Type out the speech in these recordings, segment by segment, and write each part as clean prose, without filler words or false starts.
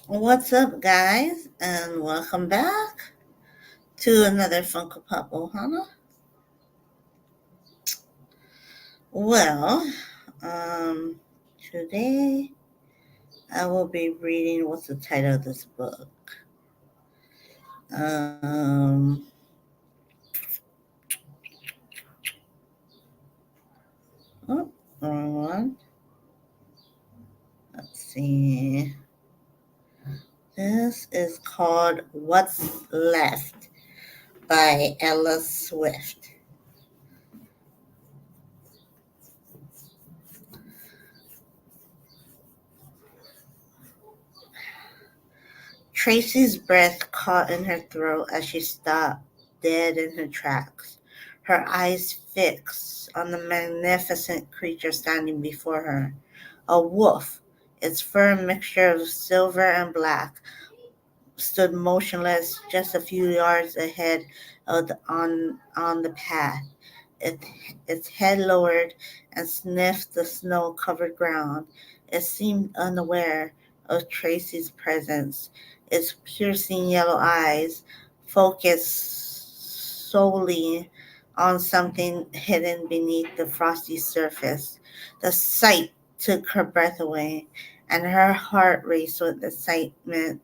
What's up, guys, and welcome back to another Funko Pop Ohana. Well, um, today I will be reading what's the title of this book. Um, oh, wrong one. Let's see. This is called What's Left by Ella Swift. Tracy's breath caught in her throat as she stopped dead in her tracks, her eyes fixed on the magnificent creature standing before her. A wolf, its fur a mixture of silver and black, stood motionless just a few yards ahead on the path, it, its head lowered and sniffed the snow-covered ground. It seemed unaware of Tracy's presence, its piercing yellow eyes focused solely on something hidden beneath the frosty surface. The sight took her breath away, and her heart raced with excitement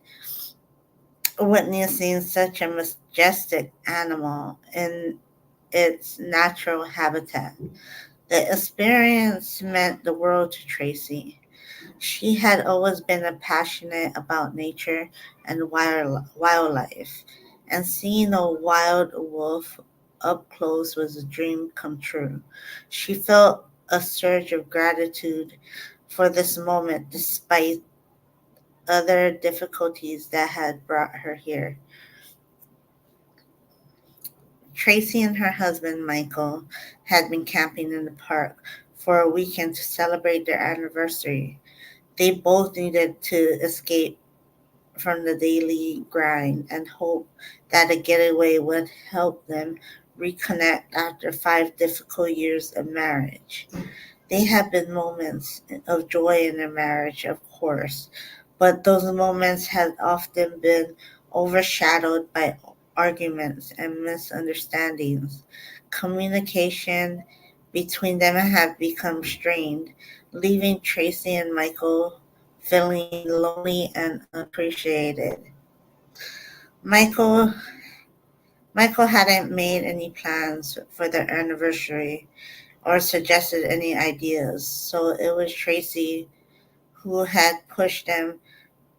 witnessing such a majestic animal in its natural habitat. The experience meant the world to Tracy. She had always been passionate about nature and wildlife, and seeing a wild wolf up close was a dream come true. She felt a surge of gratitude for this moment despite other difficulties that had brought her here. Tracy and her husband, Michael, had been camping in the park for a weekend to celebrate their anniversary. They both needed to escape from the daily grind and hoped that a getaway would help them reconnect after 5 difficult years of marriage. They had been moments of joy in their marriage, of course, but those moments had often been overshadowed by arguments and misunderstandings. Communication between them had become strained, leaving Tracy and Michael feeling lonely and unappreciated. Michael Michael hadn't made any plans for their anniversary or suggested any ideas, so it was Tracy who had pushed them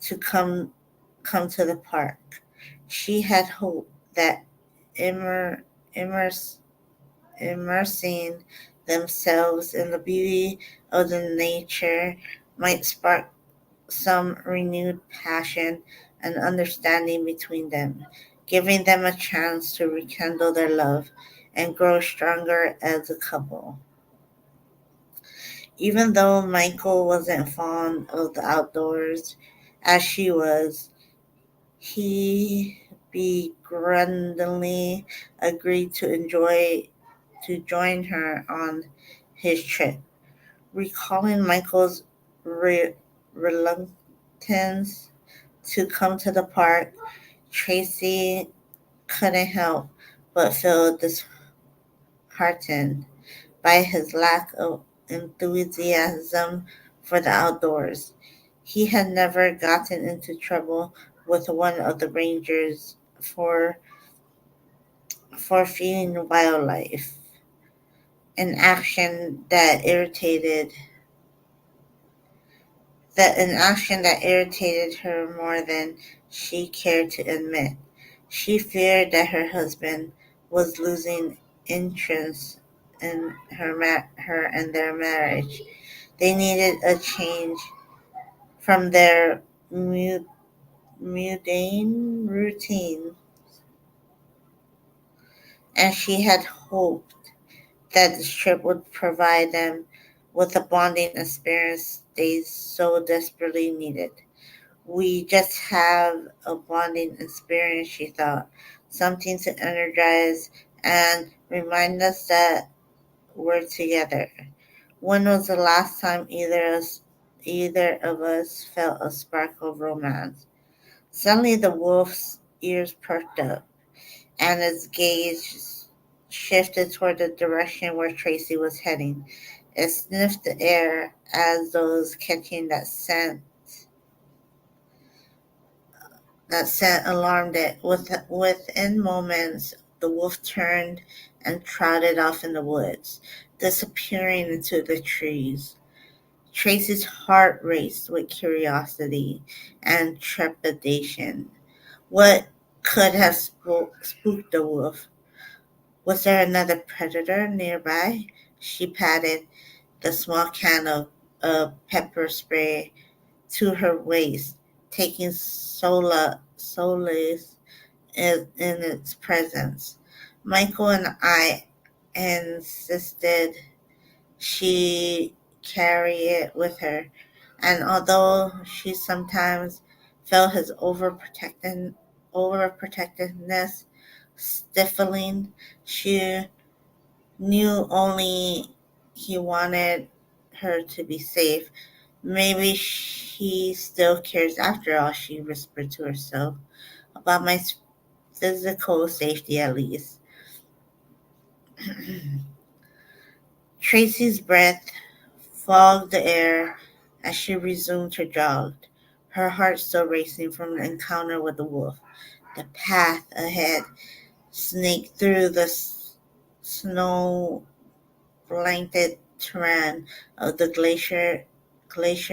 to come to the park. She had hoped that immer, immers, immersing themselves in the beauty of the nature might spark some renewed passion and understanding between them, giving them a chance to rekindle their love and grow stronger as a couple. Even though Michael wasn't fond of the outdoors as she was, he begrudgingly agreed to join her on his trip. Recalling Michael's reluctance to come to the park, Tracy couldn't help but feel disheartened by his lack of enthusiasm for the outdoors. He had never gotten into trouble with one of the rangers for feeding wildlife, an action that irritated her more than she cared to admit. She feared that her husband was losing interest in her and their marriage. They needed a change from their mundane routine, and she had hoped that this trip would provide them with the bonding experience they so desperately needed. We just have a bonding experience, she thought, something to energize and remind us that we're together. When was the last time either of us felt a spark of romance? Suddenly the wolf's ears perked up, and its gaze shifted toward the direction where Tracy was heading. It sniffed the air as though it was catching that scent alarmed it. Within moments, the wolf turned and trotted off in the woods, disappearing into the trees. Tracy's heart raced with curiosity and trepidation. What could have spooked the wolf? Was there another predator nearby? She patted the small can of pepper spray to her waist, taking solace in its presence. Michael and I insisted she carry it with her, and although she sometimes felt his overprotectiveness stifling, she knew only he wanted her to be safe. Maybe she still cares after all, she whispered to herself, about my physical safety at least. Tracy's breath fogged the air as she resumed her jog, her heart still racing from the encounter with the wolf. The path ahead snaked through the snow blanketed terrain of the Glacier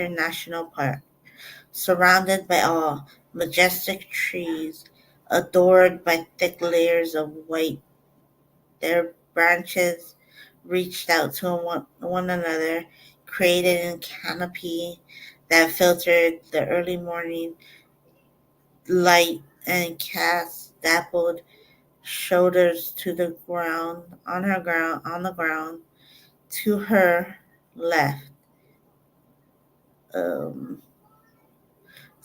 National Park, surrounded by all majestic trees, adored by thick layers of white. Their branches reached out to one another, creating a canopy that filtered the early morning light and cast dappled shoulders to the ground on the ground to her left. Um,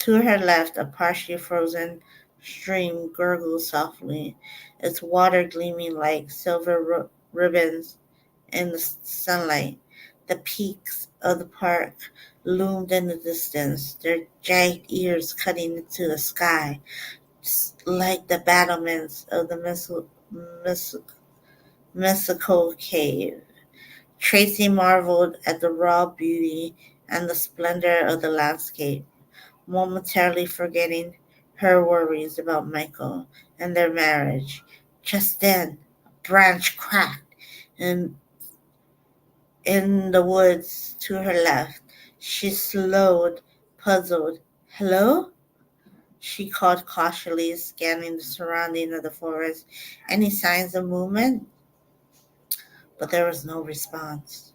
to her left, a partially frozen stream gurgled softly, its water gleaming like silver ribbons in the sunlight. The peaks of the park loomed in the distance, their jagged ears cutting into the sky, like the battlements of the mystical cave. Tracy marveled at the raw beauty and the splendor of the landscape, momentarily forgetting her worries about Michael and their marriage. Just then, a branch cracked, and in the woods to her left. She slowed, puzzled. "Hello?" she called cautiously, scanning the surrounding of the forest. "Any signs of movement?" But there was no response.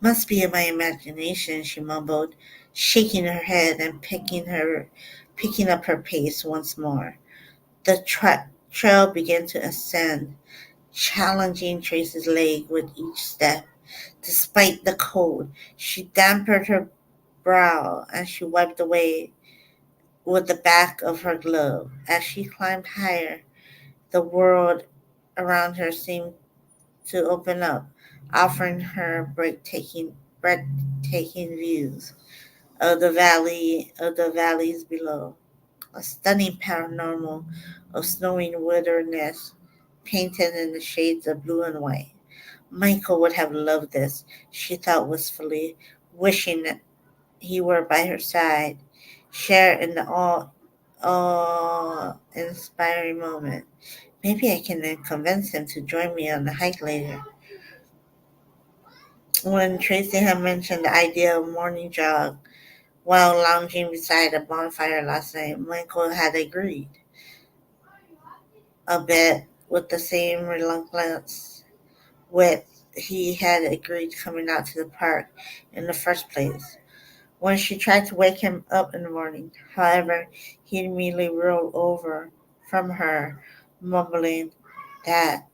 "Must be in my imagination," she mumbled, shaking her head and picking up her pace once more. The trail began to ascend, challenging Tracy's leg with each step. Despite the cold, she dampened her brow and she wiped away with the back of her glove. As she climbed higher, the world around her seemed to open up, offering her breathtaking views of the valleys below. A stunning panorama of snowy wilderness painted in the shades of blue and white. Michael would have loved this, she thought wistfully, wishing that he were by her side, share in the awe-inspiring moment. Maybe I can then convince him to join me on the hike later. When Tracy had mentioned the idea of morning jog while lounging beside a bonfire last night, Michael had agreed, a bit with the same reluctance with he had agreed coming out to the park in the first place. When she tried to wake him up in the morning, however, he immediately rolled over from her, mumbling that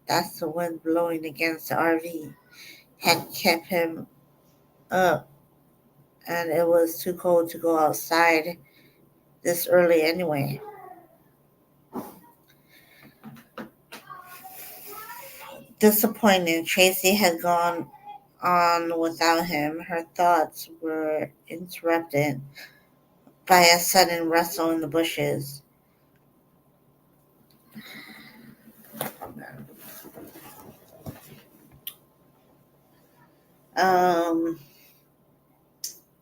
that's the wind blowing against the RV had kept him up, and it was too cold to go outside this early anyway. Disappointed, Tracy had gone on without him. Her thoughts were interrupted by a sudden rustle in the bushes. Um,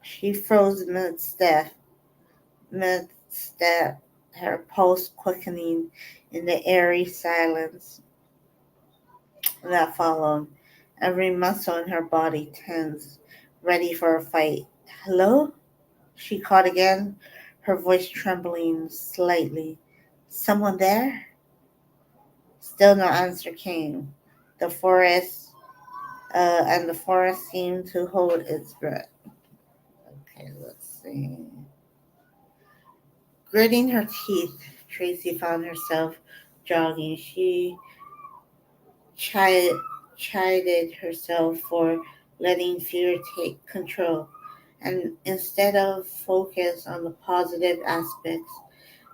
she froze mid-step, her pulse quickening in the eerie silence that followed. Every muscle in her body tense, ready for a fight. Hello? She called again, her voice trembling slightly. Someone there? Still no answer came. The forest, and the forest seemed to hold its breath. Okay, let's see. Gritting her teeth, Tracy found herself jogging. She chid- chided herself for letting fear take control, and instead of focus on the positive aspects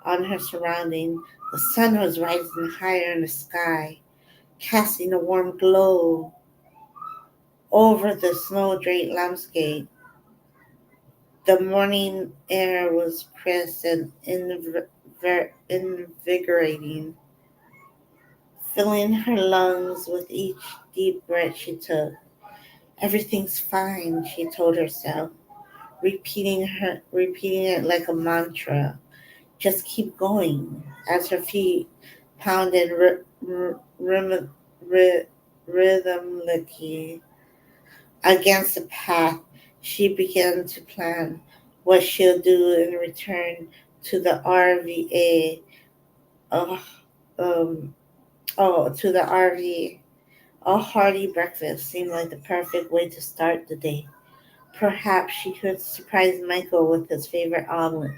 on her surrounding, the sun was rising higher in the sky, casting a warm glow over the snow-draped landscape. The morning air was crisp and invigorating, filling her lungs with each deep breath she took. Everything's fine, she told herself, repeating it like a mantra. Just keep going. As her feet pounded ry- rhythmically against the path, she began to plan what she'll do in return to the RVA. Oh, um, to the RV. A hearty breakfast seemed like the perfect way to start the day. Perhaps she could surprise Michael with his favorite omelet,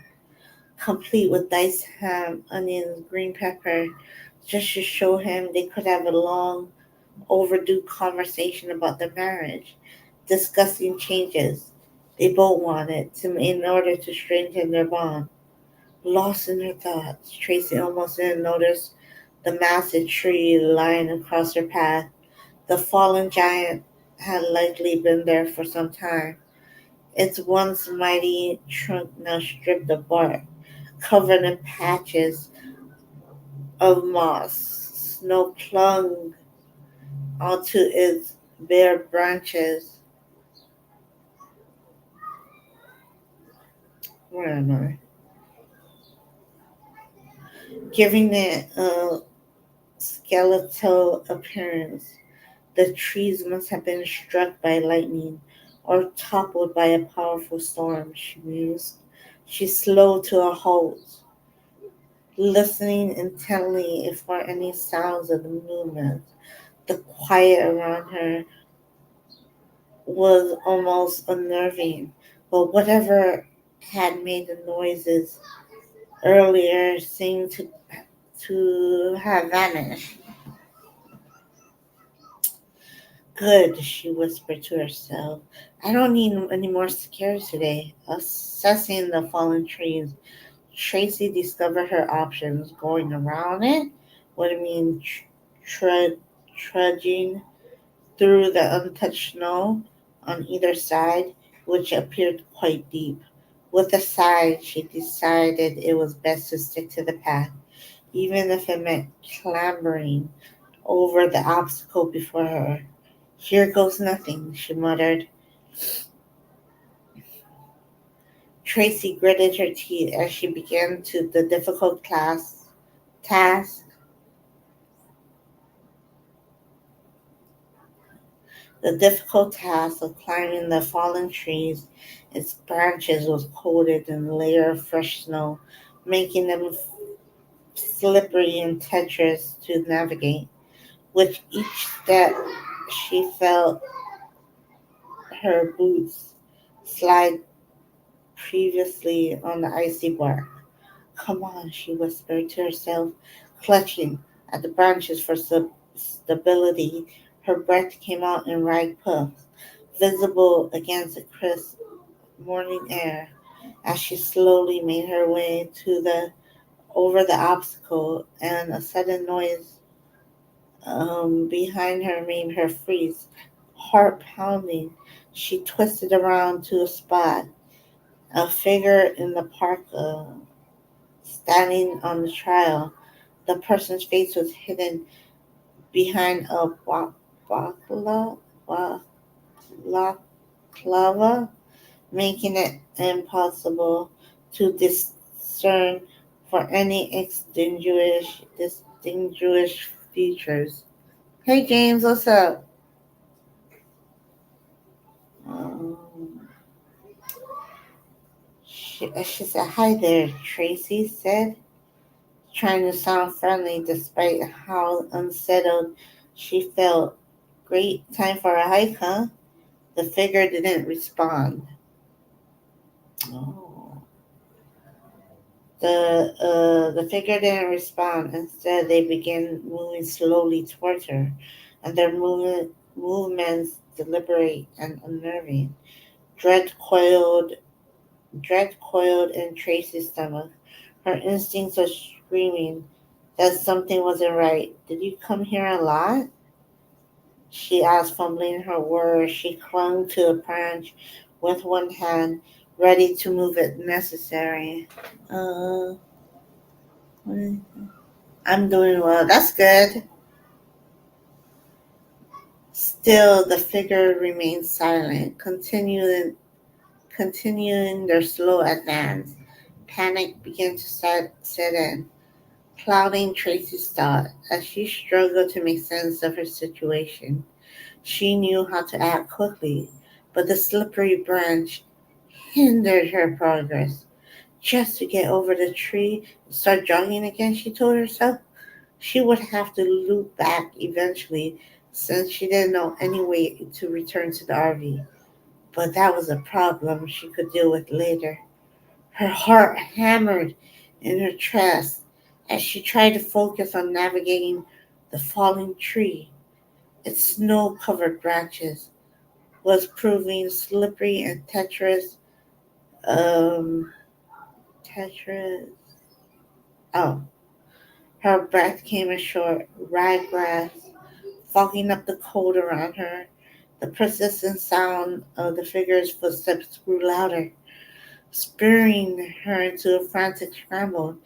complete with diced ham, onions, green pepper, just to show him they could have a long overdue conversation about their marriage, discussing changes they both wanted to in order to strengthen their bond. Lost in her thoughts, Tracy almost didn't notice the massive tree lying across her path. The fallen giant had likely been there for some time. Its once mighty trunk now stripped of bark, covered in patches of moss. Snow clung onto its bare branches. Where am I? Giving it a skeletal appearance. The trees must have been struck by lightning or toppled by a powerful storm, she mused. She slowed to a halt, listening intently for any sounds of the movement. The quiet around her was almost unnerving, but whatever had made the noises earlier seemed to have vanished. Good, she whispered to herself. I don't need any more scares today. Assessing the fallen trees, Tracy discovered her options. Going around it would mean trudging through the untouched snow on either side, which appeared quite deep. With a sigh, she decided it was best to stick to the path, even if it meant clambering over the obstacle before her. Here goes nothing, she muttered. Tracy gritted her teeth as she began to the difficult task. The difficult task of climbing the fallen trees. Its branches was coated in a layer of fresh snow, making them slippery and treacherous to navigate. With each step, she felt her boots slide previously on the icy bark. Come on, she whispered to herself, clutching at the branches for stability. Her breath came out in ragged puffs, visible against the crisp morning air. As she slowly made her way to the over the obstacle, and a sudden noise behind her made her freeze, heart pounding. She twisted around to a spot A figure in the park standing on the trail. The person's face was hidden behind a balaclava, making it impossible to discern for any distinguished features. Hey James, what's up? Um, she said, "Hi there," Tracy said, trying to sound friendly despite how unsettled she felt. Great time for a hike, huh? The figure didn't respond. Oh. The figure didn't respond. Instead, they began moving slowly towards her, and their movements deliberate and unnerving. Dread coiled, dread coiled in Tracy's stomach. Her instincts were screaming that something wasn't right. Did you come here a lot? She asked, fumbling her words. She clung to a branch with one hand, ready to move if necessary. Uh, I'm doing well. That's good. Still, the figure remained silent, continuing their slow advance. Panic began to set in, clouding Tracy's thought as she struggled to make sense of her situation. She knew how to act quickly, but the slippery branch hindered her progress. Just to get over the tree and start jogging again, she told herself. She would have to loop back eventually since she didn't know any way to return to the RV. But that was a problem she could deal with later. Her heart hammered in her chest as she tried to focus on navigating the falling tree. Its snow covered branches was proving slippery and treacherous. Um, treacherous. Oh, her breath came short. Ryegrass fogging up the cold around her. The persistent sound of the figure's footsteps grew louder, spurring her into a frantic scramble.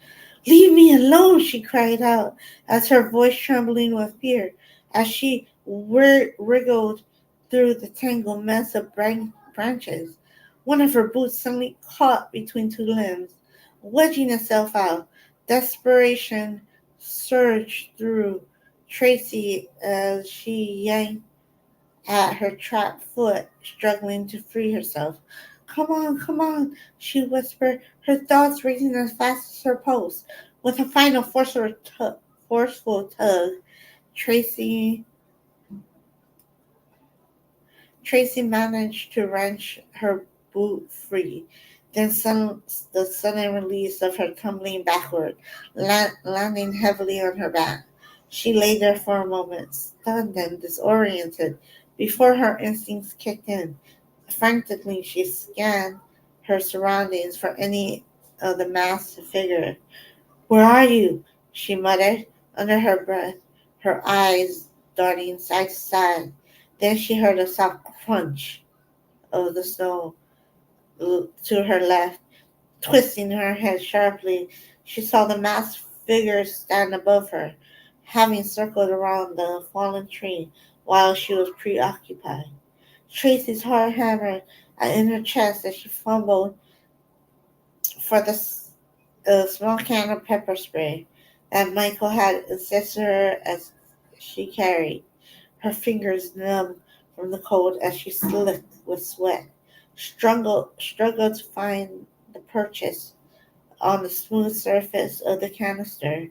"Leave me alone!" she cried out, as her voice trembling with fear, as she wriggled through the tangled mess of branches. One of her boots suddenly caught between two limbs, wedging itself out. Desperation surged through Tracy as she yanked at her trapped foot, struggling to free herself. Come on," she whispered, her thoughts racing as fast as her pulse. With a final forceful tug, Tracy Tracy managed to wrench her boot free. Then the sudden release of her tumbling backward, landing heavily on her back. She lay there for a moment, stunned and disoriented, before her instincts kicked in. Frantically, she scanned her surroundings for any of the masked figure. "Where are you?" she muttered under her breath, her eyes darting side to side. Then she heard a soft crunch of the snow to her left. Twisting her head sharply, she saw the masked figure stand above her, having circled around the fallen tree while she was preoccupied. Tracy's heart hammered in her chest as she fumbled for the small can of pepper spray that Michael had insisted her as she carried. Her fingers numb from the cold as she slipped with sweat, struggled to find the purchase on the smooth surface of the canister.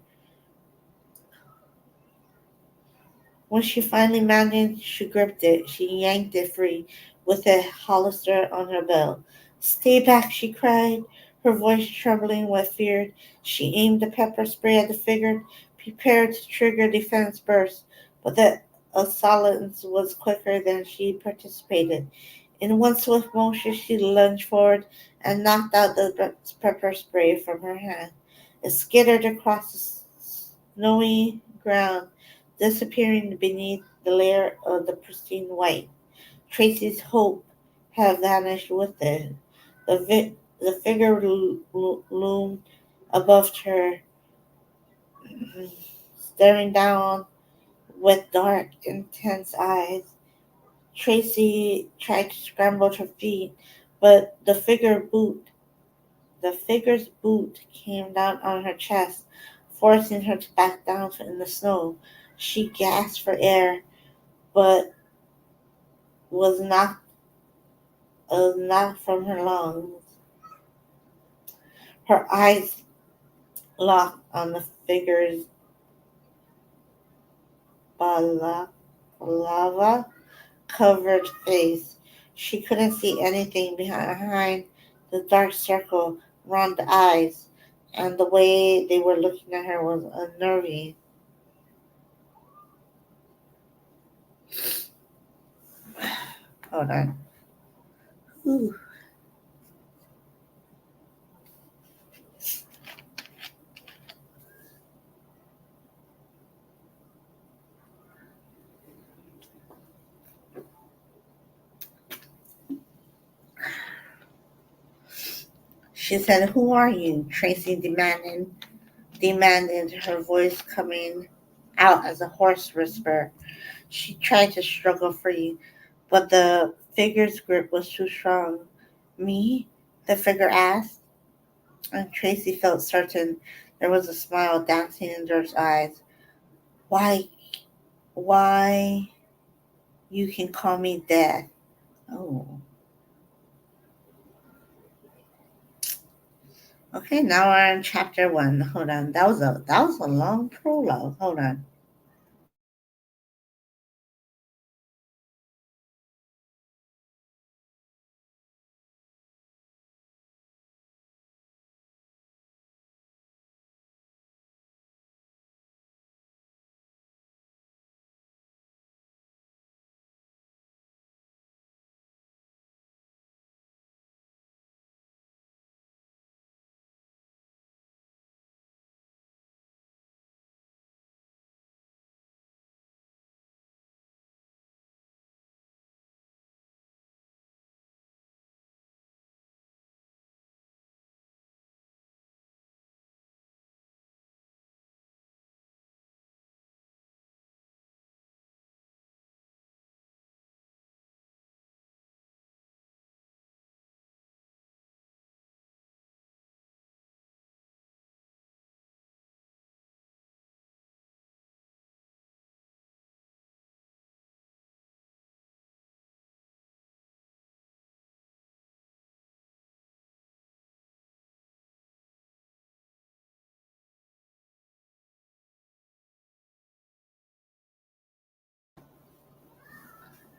When she finally managed to grip it, she yanked it free with a holster on her belt. "Stay back," she cried, her voice trembling with fear. She aimed the pepper spray at the figure, prepared to trigger defense burst, but the assailant was quicker than she anticipated. In one swift motion, she lunged forward and knocked out the pepper spray from her hand. It skittered across the snowy ground, disappearing beneath the layer of the pristine white. Tracy's hope had vanished with it. The The figure loomed above her, staring down with dark, intense eyes. Tracy tried to scramble to her feet, but the figure's boot came down on her chest, forcing her to back down in the snow. She gasped for air, but was knocked from her lungs. Her eyes locked on the figure's balaclava covered face. She couldn't see anything behind the dark circle around the eyes, and the way they were looking at her was unnerving. Hold on. Ooh. She said, "Who are you?" Tracy demanded, her voice coming out as a hoarse whisper. She tried to struggle free, but the figure's grip was too strong. "Me?" the figure asked, and Tracy felt certain there was a smile dancing in Dirk's eyes. "Why, why, you can call me Death." Oh. Okay, now we're in chapter one. Hold on. That was a long prologue. Hold on.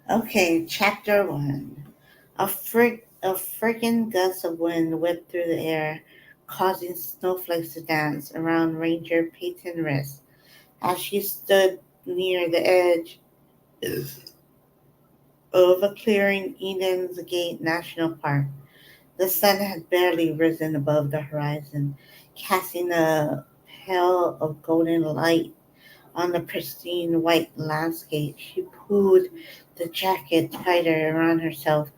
Okay, chapter one. A friggin' gust of wind whipped through the air, causing snowflakes to dance around Ranger Peyton wrist as she stood near the edge of a clearing Eden's Gate National Park. The sun had barely risen above the horizon, casting a pale of golden light on the pristine white landscape. She pulled the jacket tighter around herself,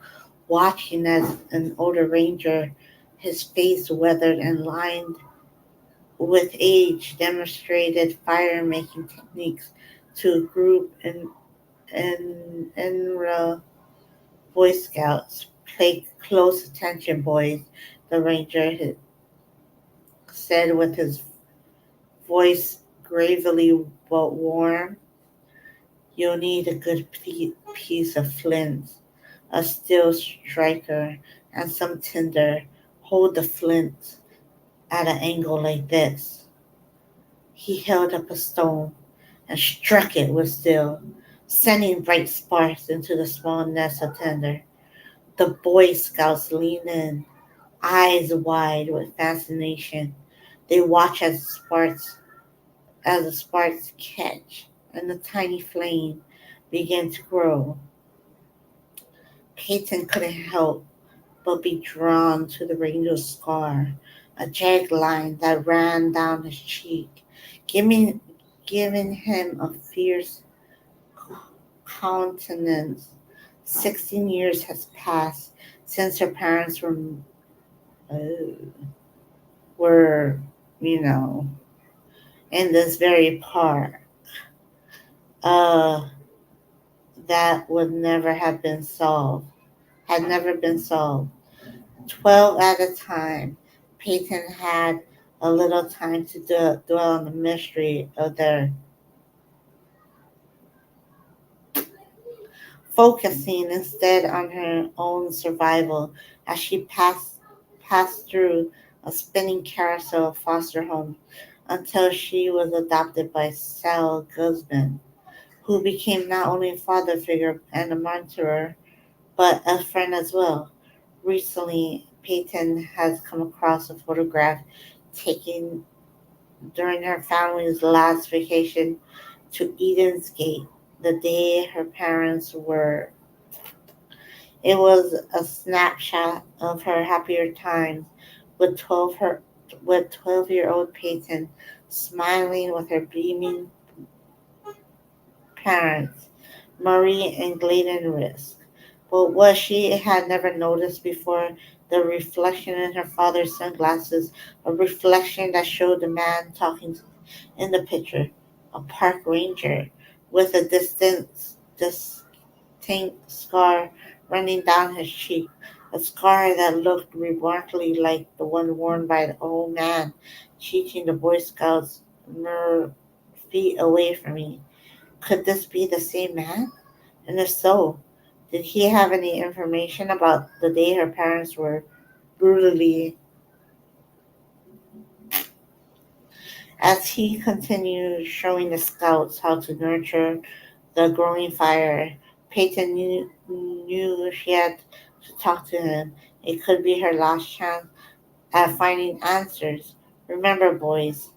watching as an older ranger, his face weathered and lined with age, demonstrated fire-making techniques to a group in Boy Scouts. "Pay close attention, boys," the ranger had said with his voice gravely but warm. "You'll need a good piece of flint, a steel striker, and some tinder. Hold the flint at an angle like this." He held up a stone and struck it with steel, sending bright sparks into the small nest of tinder. The Boy Scouts leaned in, eyes wide with fascination. They watched as the sparks catch and the tiny flame began to grow. Peyton couldn't help but be drawn to the ranger's scar, a jagged line that ran down his cheek, giving giving him a fierce countenance. 16 years has passed since her parents were oh, were, you know, in this very park, uh, that would never have been solved, had never been solved. 12 at a time, Peyton had a little time to dwell on the mystery of their, focusing instead on her own survival as she passed through a spinning carousel of foster homes until she was adopted by Sal Guzman, who became not only a father figure and a mentor, but a friend as well. Recently, Peyton has come across a photograph taken during her family's last vacation to Eden's Gate, the day her parents were. It was a snapshot of her happier times with 12-year-old Peyton smiling with her beaming parents, Marie and Gladden Risk. But what she had never noticed before, the reflection in her father's sunglasses, a reflection that showed the man talking in the picture, a park ranger with a distinct scar running down his cheek, a scar that looked remarkably like the one worn by the old man teaching the Boy Scouts mere feet away from me. Could this be the same man? And if so, did he have any information about the day her parents were brutally. As he continued showing the scouts how to nurture the growing fire, Peyton knew she had to talk to him. It could be her last chance at finding answers. Remember, boys,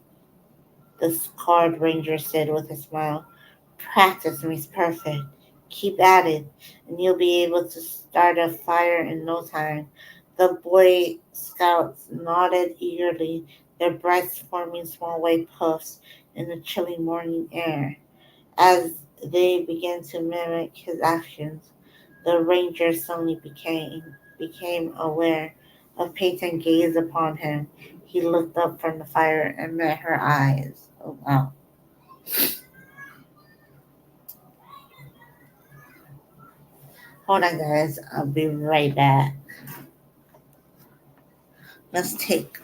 the scarred ranger said with a smile, practice makes perfect. Keep at it, and you'll be able to start a fire in no time. The Boy Scouts nodded eagerly, their breaths forming small white puffs in the chilly morning air. As they began to mimic his actions, the ranger suddenly became aware of Peyton's gaze upon him. He looked up from the fire and met her eyes. Oh wow. Hold on guys, I'll be right back. Let's take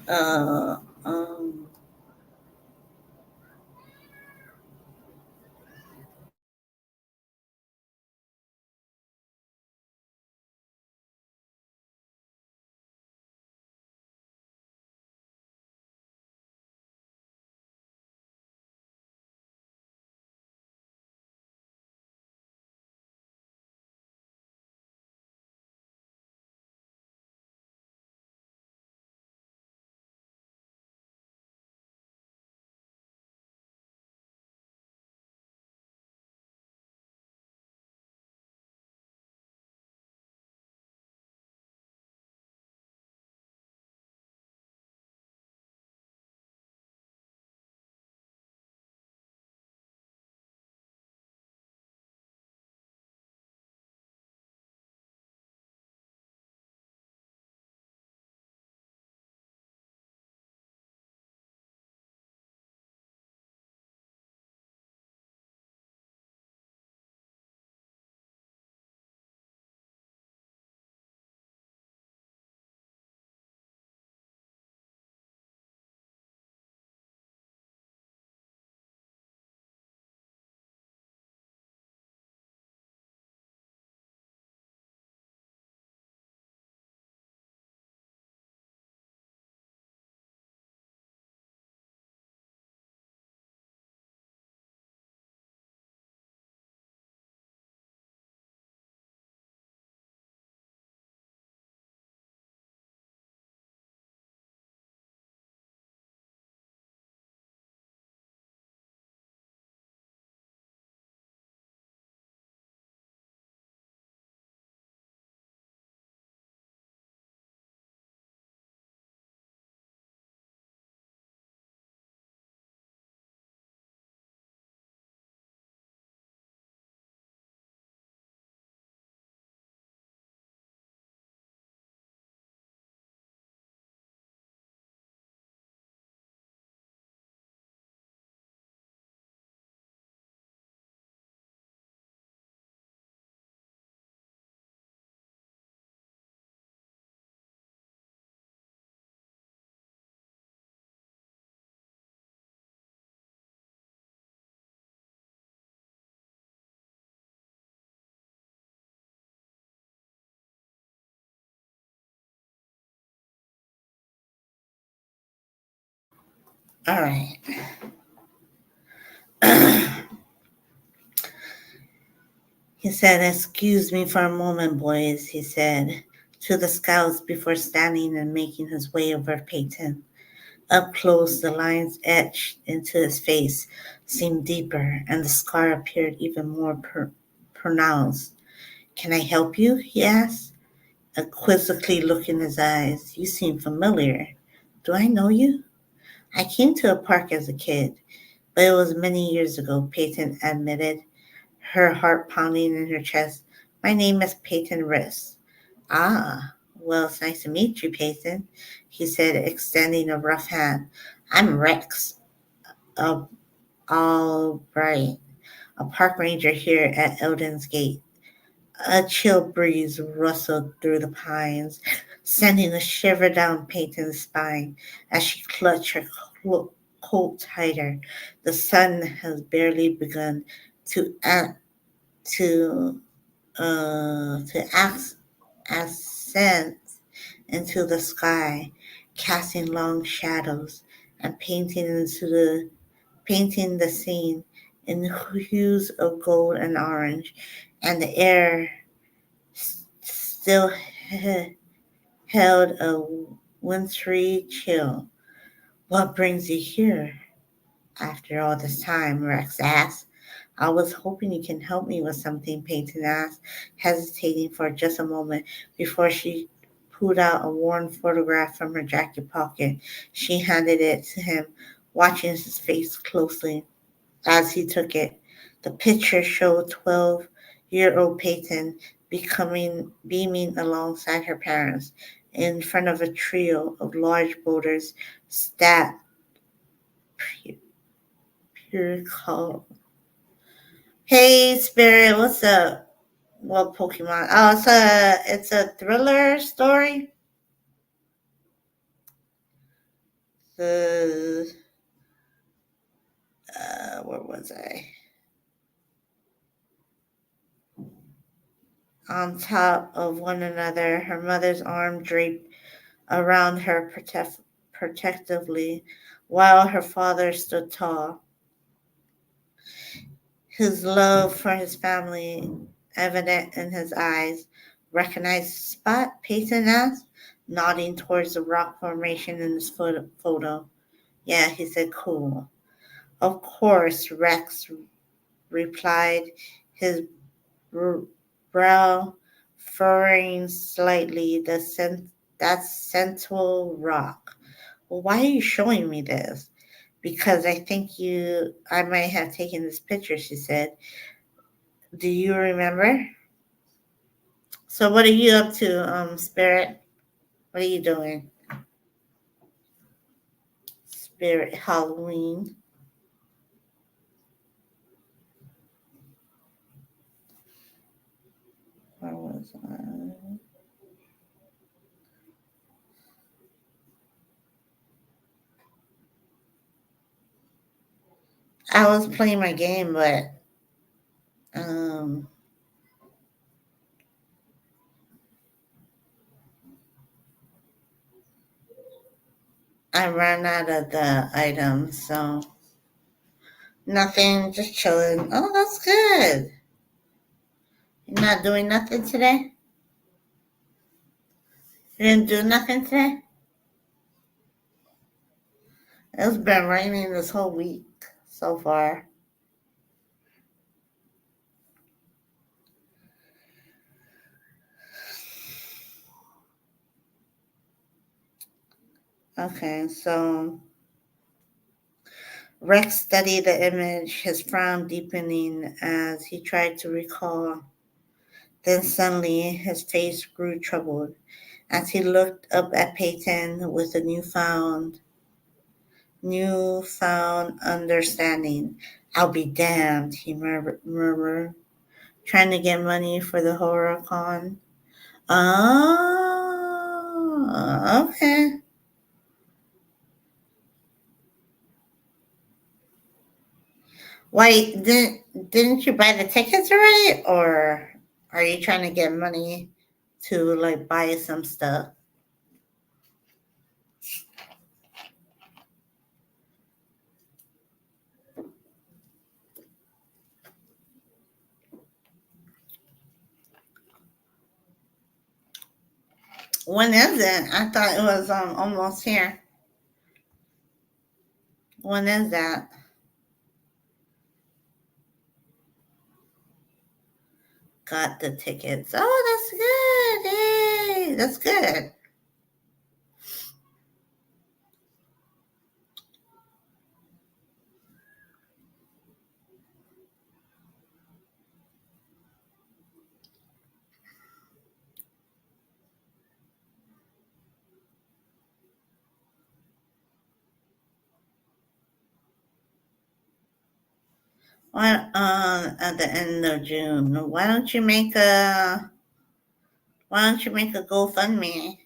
All right. He said, "Excuse me for a moment, boys," he said to the scouts before standing and making his way over Peyton. Up close, the lines etched into his face seemed deeper, and the scar appeared even more pronounced. "Can I help you?" he asked, a quizzically look in his eyes. "You seem familiar. Do I know you?" "I came to a park as a kid, but it was many years ago," Peyton admitted, her heart pounding in her chest. "My name is Peyton Riss." "Ah, well, it's nice to meet you, Peyton," he said, extending a rough hand. "I'm Rex Albright, a park ranger here at Eldon's Gate." A chill breeze rustled through the pines, sending a shiver down Peyton's spine as she clutched her coat tighter. The sun has barely begun to to ascend into the sky, casting long shadows and painting the scene in hues of gold and orange, and the air still held a wintry chill. "What brings you here after all this time?" Rex asked. "I was hoping you can help me with something," Peyton asked, hesitating for just a moment before she pulled out a worn photograph from her jacket pocket. She handed it to him, watching his face closely as he took it. The picture showed 12-year-old Peyton beaming alongside her parents in front of a trio of large boulders stacked pure color. "Hey, Spirit, what's up?" "What Pokemon?" "Oh, it's a thriller story." The where was I? On top of one another, her mother's arm draped around her protectively, while her father stood tall, his love for his family evident in his eyes. "Recognize the spot?" Peyton asked, nodding towards the rock formation in his photo. "Yeah," he said, "cool." "Of course," Rex replied, his brow furrowing slightly. That's Central Rock." "Well, why are you showing me this?" "Because I might have taken this picture," she said. "Do you remember?" "So what are you up to, Spirit? What are you doing?" "Spirit Halloween." Where was I was playing my game, but um, I ran out of the items, so nothing, just chilling. Oh, that's good. You're not doing nothing today? You didn't do nothing today? It's been raining this whole week so far. Okay, so Rex studied the image, his frown deepening as he tried to recall. Then suddenly his face grew troubled as he looked up at Peyton with a newfound understanding. "I'll be damned," he murmured, "trying to get money for the horror con." "Oh, okay." Wait, didn't you buy the tickets already, or are you trying to get money to like buy some stuff? When is it? I thought it was almost here. When is that? Got the tickets. Oh, that's good. Hey, that's good. What at the end of June? Why don't you make a GoFundMe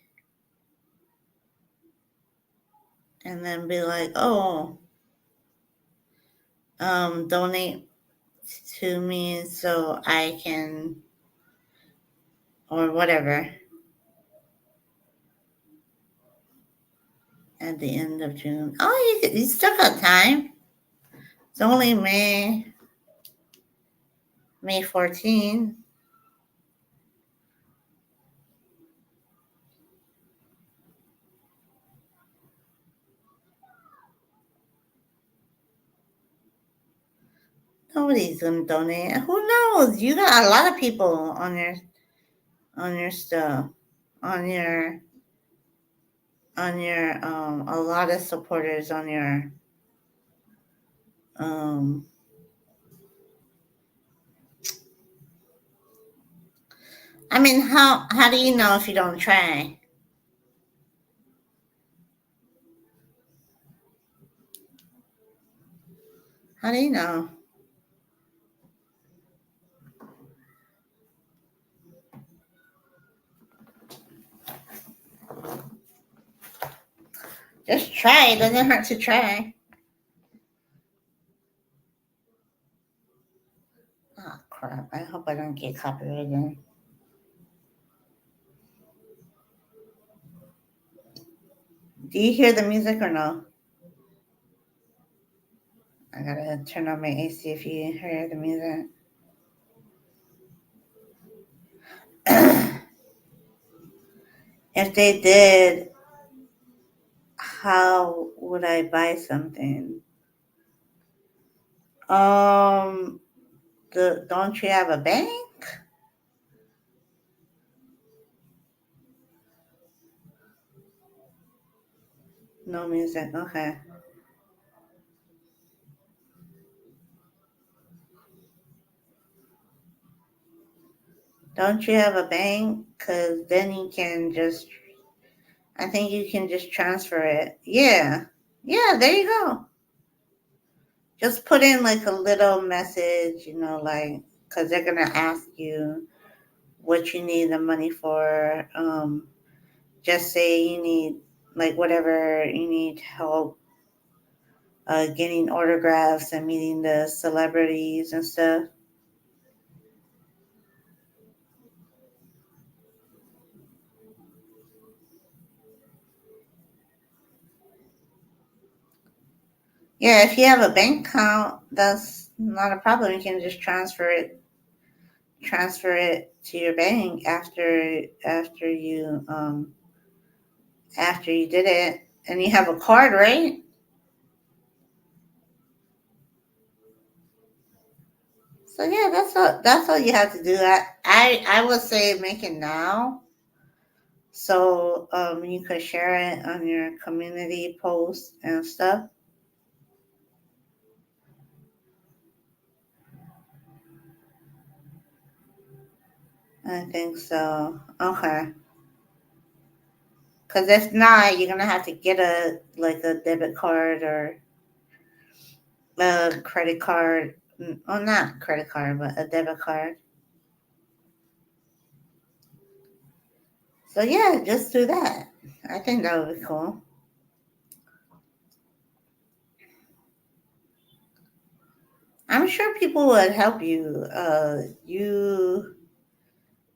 and then be like, oh, donate to me so I can or whatever at the end of June. Oh, you still got time. It's only May 14. Nobody's gonna donate. Who knows? You got a lot of people on your stuff, on your a lot of supporters on your um. I mean, how do you know if you don't try? How do you know? Just try. It doesn't hurt to try. Oh crap! I hope I don't get copyrighted. Do you hear the music or no? I gotta turn on my AC if you hear the music. If they did, how would I buy something? Um, don't you have a bank? No music. Okay. Don't you have a bank? Cause then you can just. I think you can just transfer it. Yeah. Yeah. There you go. Just put in like a little message, like, cause they're gonna ask you what you need the money for. Just say you need like whatever you need help getting autographs and meeting the celebrities and stuff. Yeah, if you have a bank account, that's not a problem. You can just transfer it to your bank after you did it, and you have a card, right? So yeah, that's all you have to do. I would say make it now, so you could share it on your community posts and stuff. I think so. Okay. Because if not, you're gonna have to get a debit card or a credit card. Oh, not credit card, but a debit card. So yeah, just do that. I think that would be cool. I'm sure people would help you.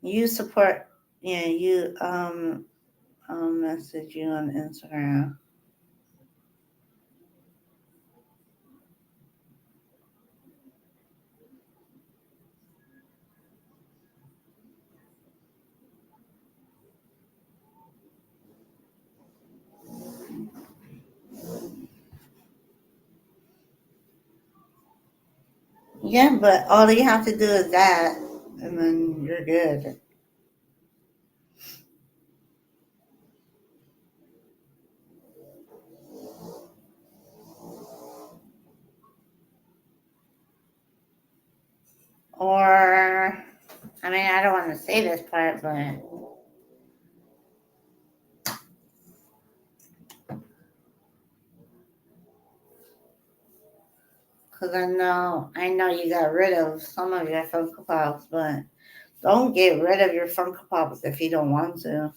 You support. Yeah, you I'll message you on Instagram. Yeah, but all you have to do is that, and then you're good. Or, I mean, I don't want to say this part, but because I know you got rid of some of your Funko Pops, but don't get rid of your Funko Pops if you don't want to.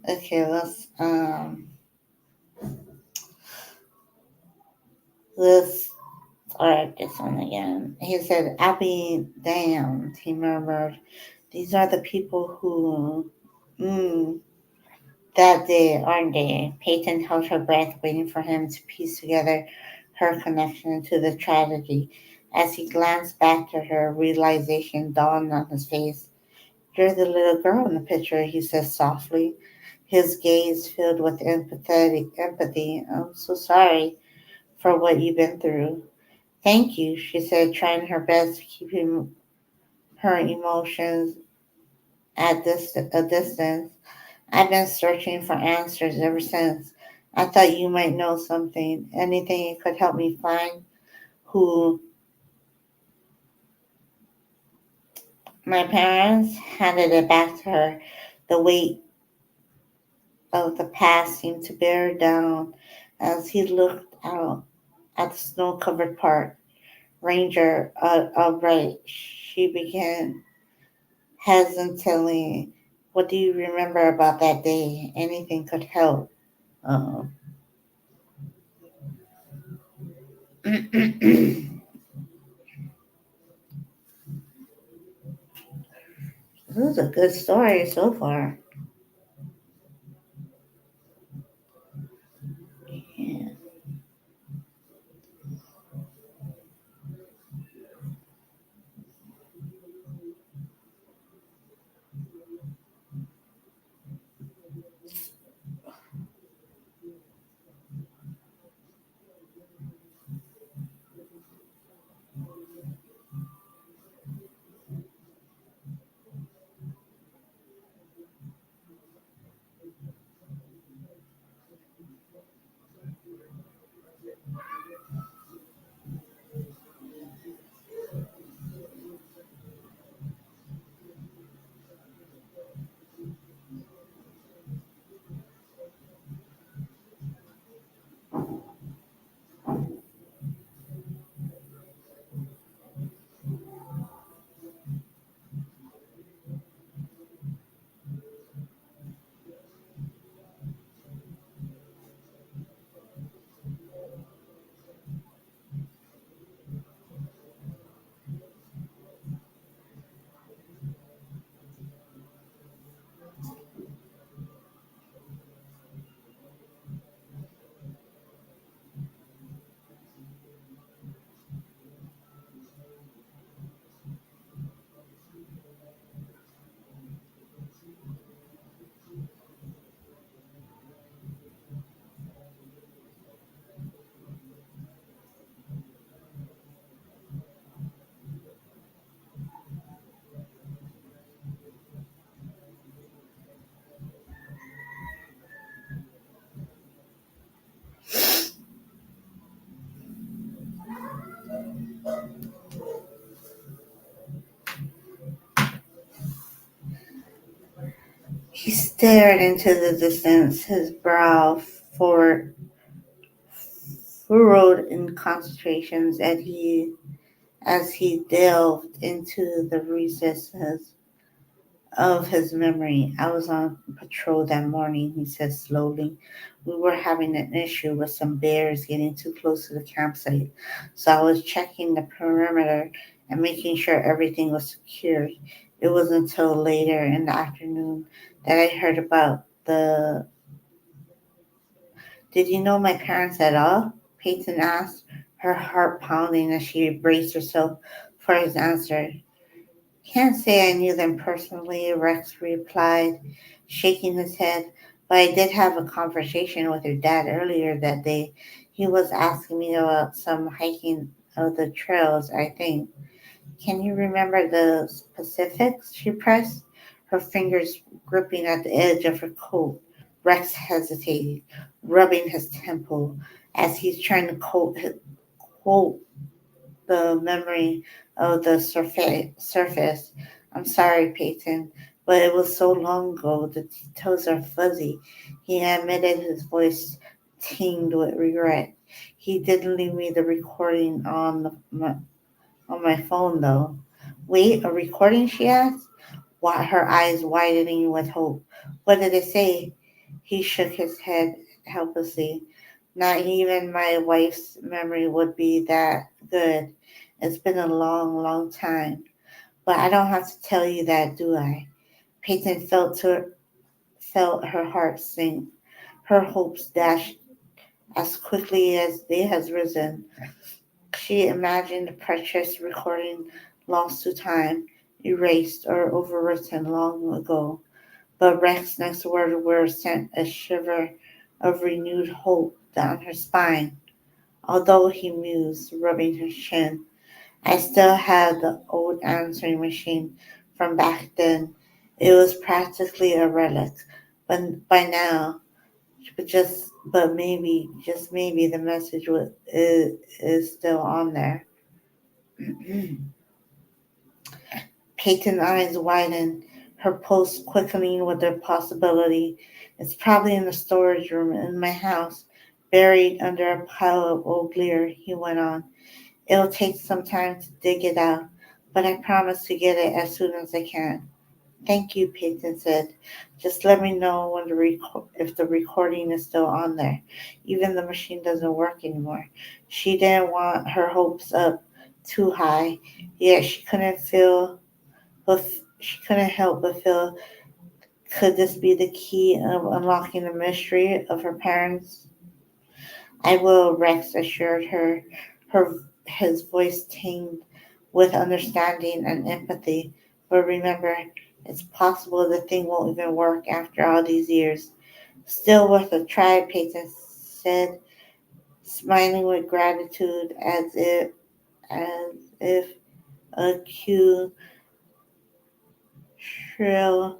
Okay, let's start this one again. He said, "I'll be damned," he murmured. "These are the people who, mm, that day, aren't they?" Peyton held her breath, waiting for him to piece together her connection to the tragedy. As he glanced back to her, realization dawned on his face. "You're the little girl in the picture," he said softly, his gaze filled with empathy. "I'm so sorry for what you've been through." "Thank you," she said, trying her best to keep her emotions a distance. "I've been searching for answers ever since. I thought you might know something. Anything you could help me find who my parents," handed it back to her. The weight of the past seemed to bear down as he looked out at the snow covered park. "Ranger, upright," she began hesitantly. "What do you remember about that day? Anything could help." Um, this is a good story so far. Yeah. He stared into the distance, his brow for, furrowed in concentrations as he delved into the recesses of his memory. I was on patrol that morning, he said slowly. We were having an issue with some bears getting too close to the campsite, so I was checking the perimeter and making sure everything was secure. It was until later in the afternoon that I heard about the. Did you know my parents at all? Peyton asked, her heart pounding as she braced herself for his answer. Can't say I knew them personally, Rex replied, shaking his head, but I did have a conversation with your dad earlier that day. He was asking me about some hiking of the trails, I think. Can you remember the specifics? She pressed, her fingers gripping at the edge of her coat. Rex hesitated, rubbing his temple as he's trying to quote the memory of the surface. I'm sorry, Peyton, but it was so long ago. The details are fuzzy. He admitted, his voice tinged with regret. He didn't leave me the recording on my phone, though. Wait, a recording? She asked, her eyes widening with hope. What did it say? He shook his head helplessly. Not even my wife's memory would be that good. It's been a long, long time. But I don't have to tell you that, do I? Peyton felt her heart sink. Her hopes dashed as quickly as they had risen. She imagined the precious recording lost to time, erased or overwritten long ago. But Rex's next words sent a shiver of renewed hope down her spine. Although he mused, rubbing his chin, I still had the old answering machine from back then. It was practically a relic, but by now, just maybe, the message is still on there. Peyton's eyes widened, her pulse quickening with the possibility. It's probably in the storage room in my house, buried under a pile of old gear, he went on. It'll take some time to dig it out, but I promise to get it as soon as I can. Thank you, Peyton said. Just let me know when if the recording is still on there. Even the machine doesn't work anymore. She didn't want her hopes up too high, yet but she couldn't help but feel, could this be the key of unlocking the mystery of her parents? I will, Rex assured her, his voice tinged with understanding and empathy. But remember, it's possible the thing won't even work after all these years. Still worth a try, Peyton said, smiling with gratitude as if a cue shrill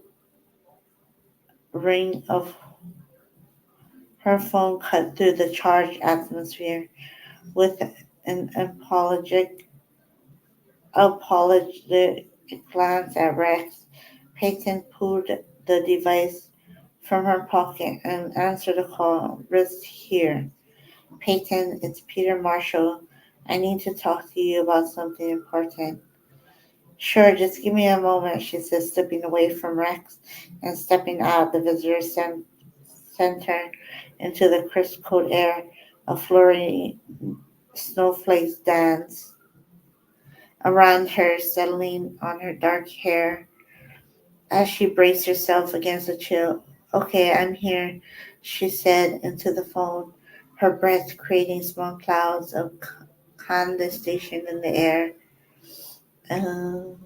ring of her phone cut through the charged atmosphere. With an apologetic glance at Rex, Peyton pulled the device from her pocket and answered the call. Wrist here. Peyton, it's Peter Marshall. I need to talk to you about something important. Sure, just give me a moment, she said, stepping away from Rex and stepping out of the center into the crisp cold air. A flurry snowflakes danced around her, settling on her dark hair as she braced herself against the chill. Okay, I'm here, she said into the phone, her breath creating small clouds of condensation in the air. Um,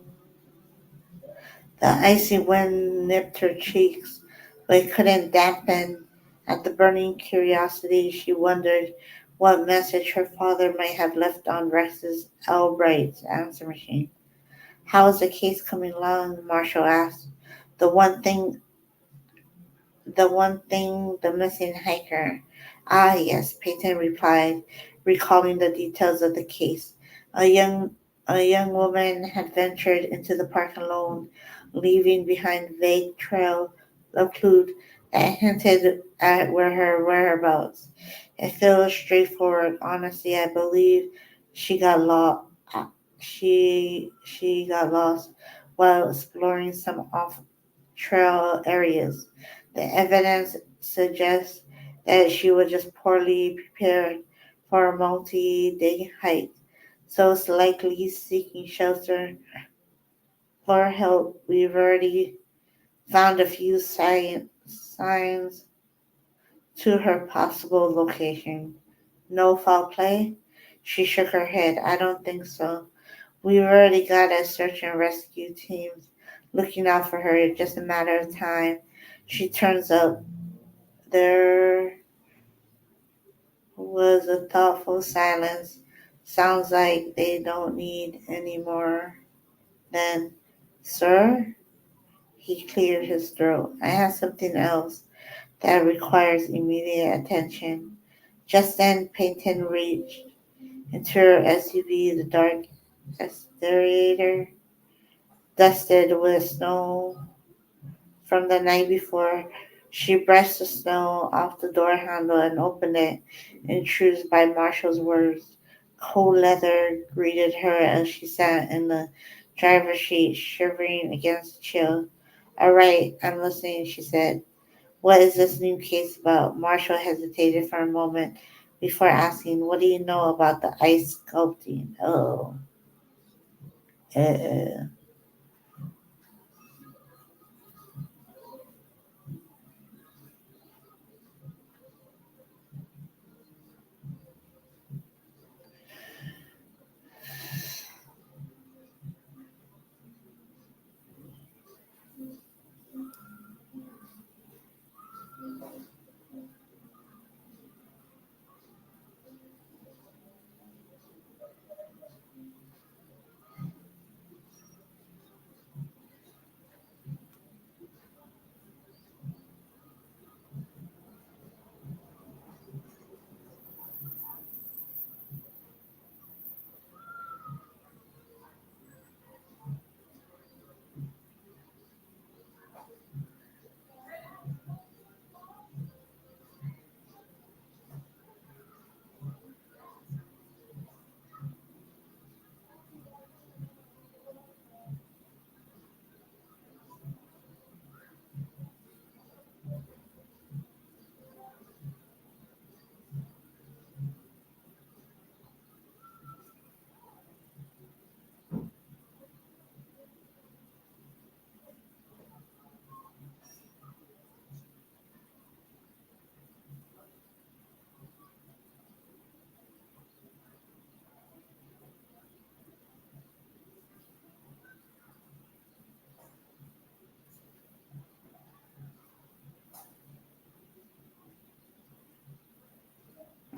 the icy wind nipped her cheeks, but it couldn't dampen at the burning curiosity. She wondered what message her father might have left on Rex's Albright's answer machine. How is the case coming along? Marshall asked. The one thing, the missing hiker. Ah, yes, Peyton replied, recalling the details of the case. A young, a young woman had ventured into the park alone, leaving behind vague trail a clue that hinted at where her whereabouts. It feels straightforward. Honestly, I believe she got lost. She got lost while exploring some off trail areas. The evidence suggests that she was just poorly prepared for a multi-day hike, so it's likely seeking shelter or help. We've already found a few signs to her possible location. No foul play? She shook her head. I don't think so. We've already got a search and rescue teams looking out for her. It's just a matter of time. She turns up. There was a thoughtful silence. Sounds like they don't need any more. Then, sir, he cleared his throat. I have something else that requires immediate attention. Just then, Peyton reached into her SUV, the dark exterior, dusted with snow from the night before. She brushed the snow off the door handle and opened it, intruded by Marshall's words. Cold leather greeted her as she sat in the driver's seat, shivering against the chill. All right, I'm listening, she said. What is this new case about? Marshall hesitated for a moment before asking, what do you know about the ice sculpting? Uh,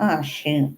oh, shoot.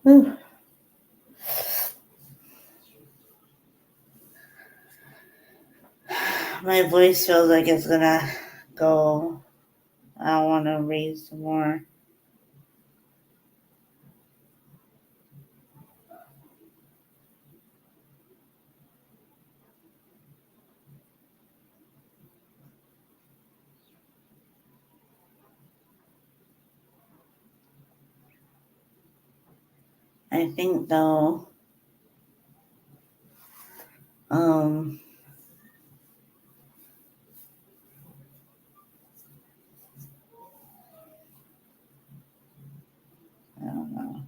Whew. My voice feels like it's gonna go. I don't want to read some more. I think though, um, I don't know.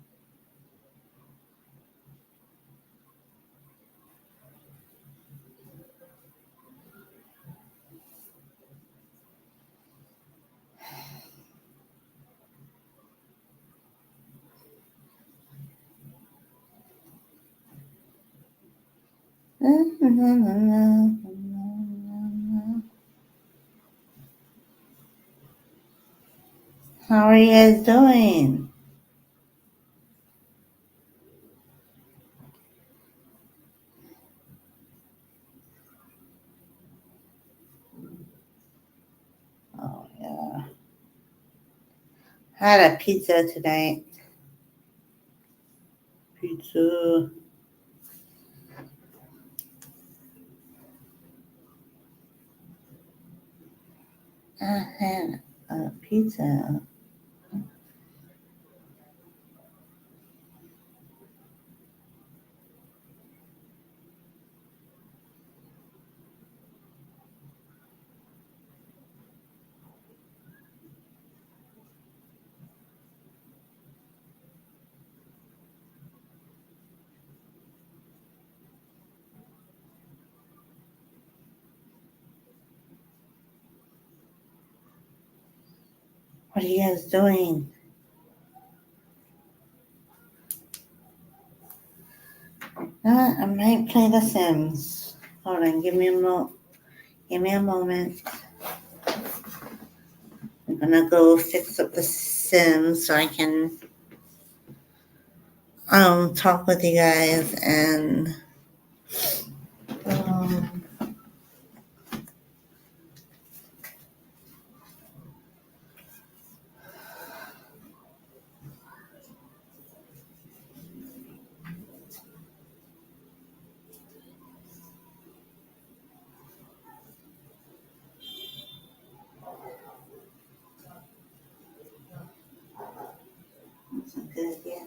How are you guys doing? Oh yeah, I had a pizza tonight. Pizza. I had a pizza. What are you guys doing? I might play The Sims. Hold on, give me a moment. I'm gonna go fix up The Sims so I can talk with you guys and um that's a good idea.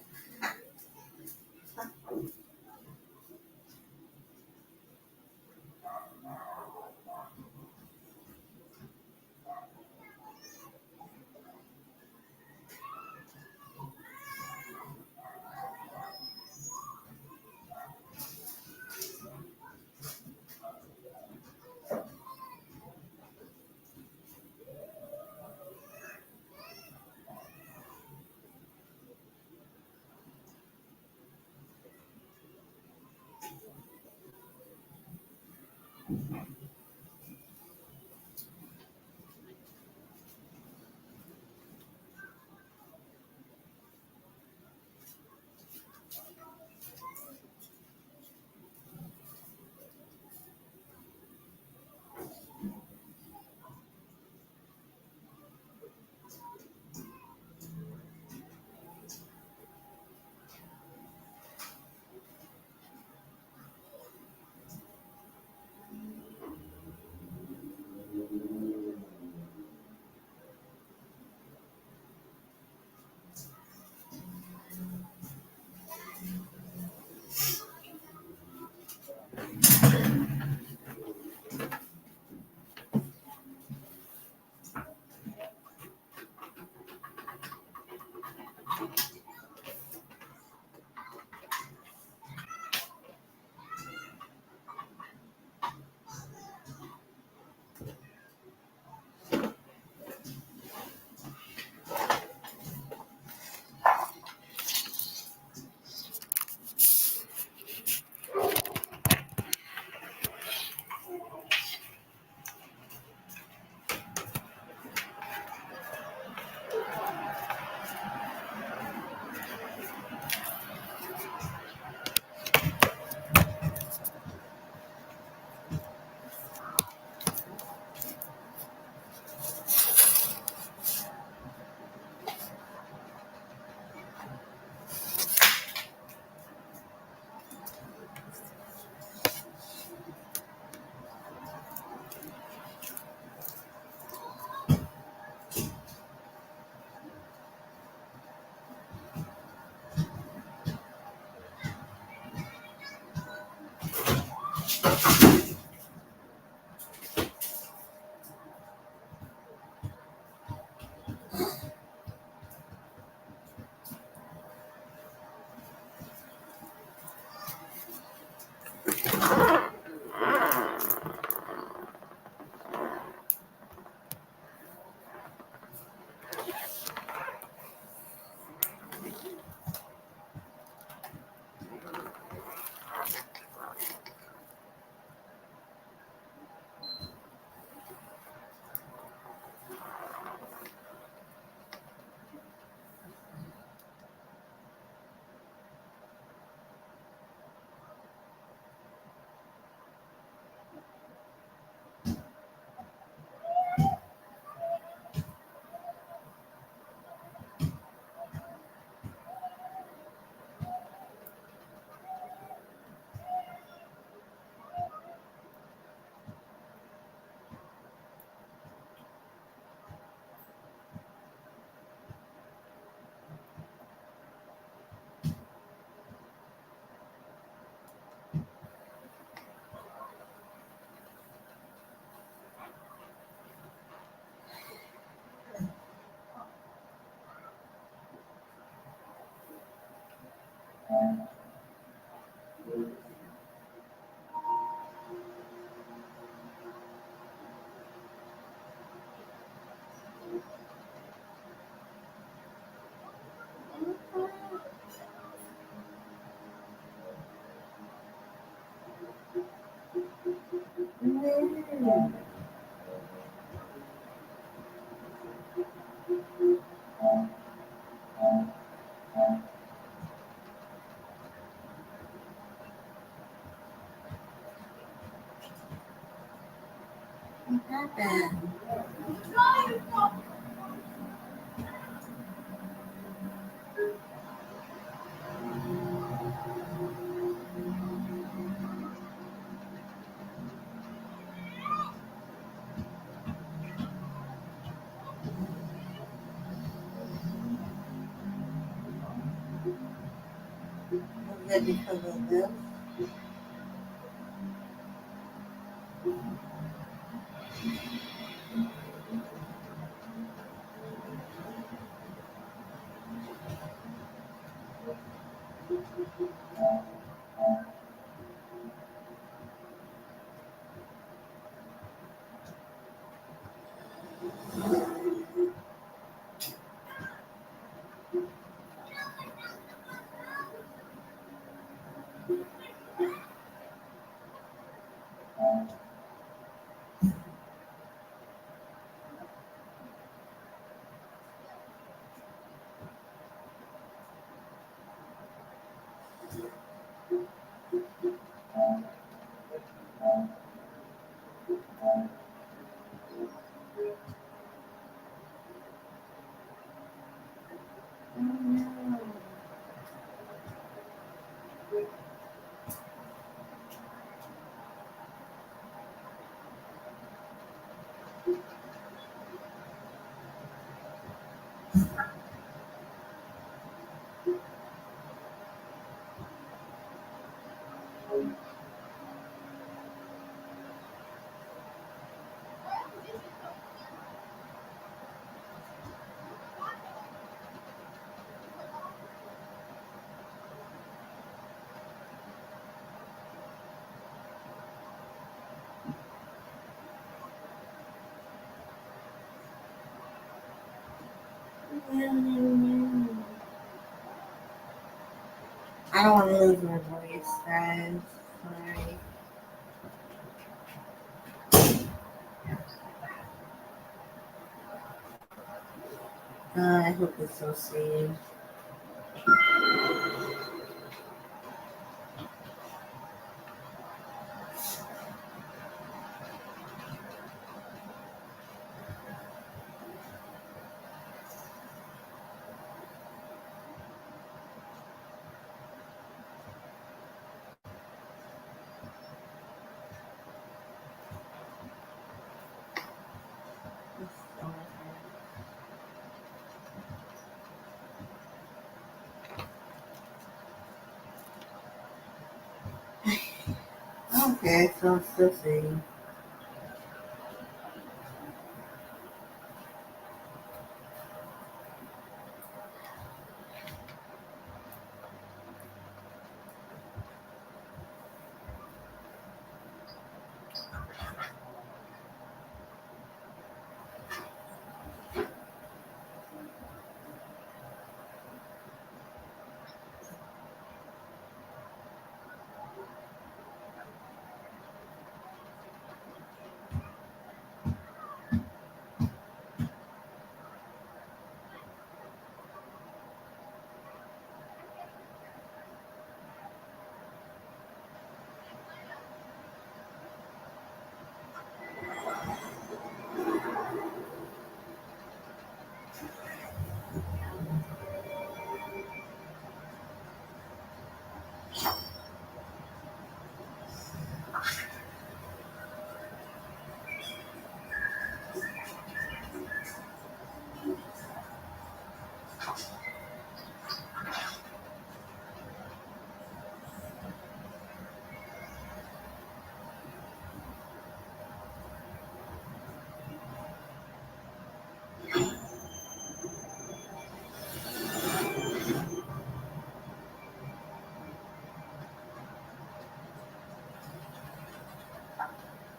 What happened? Was it because of this? I don't want to lose my voice, guys. Sorry. I hope it's so safe. Okay, so I'm still safe.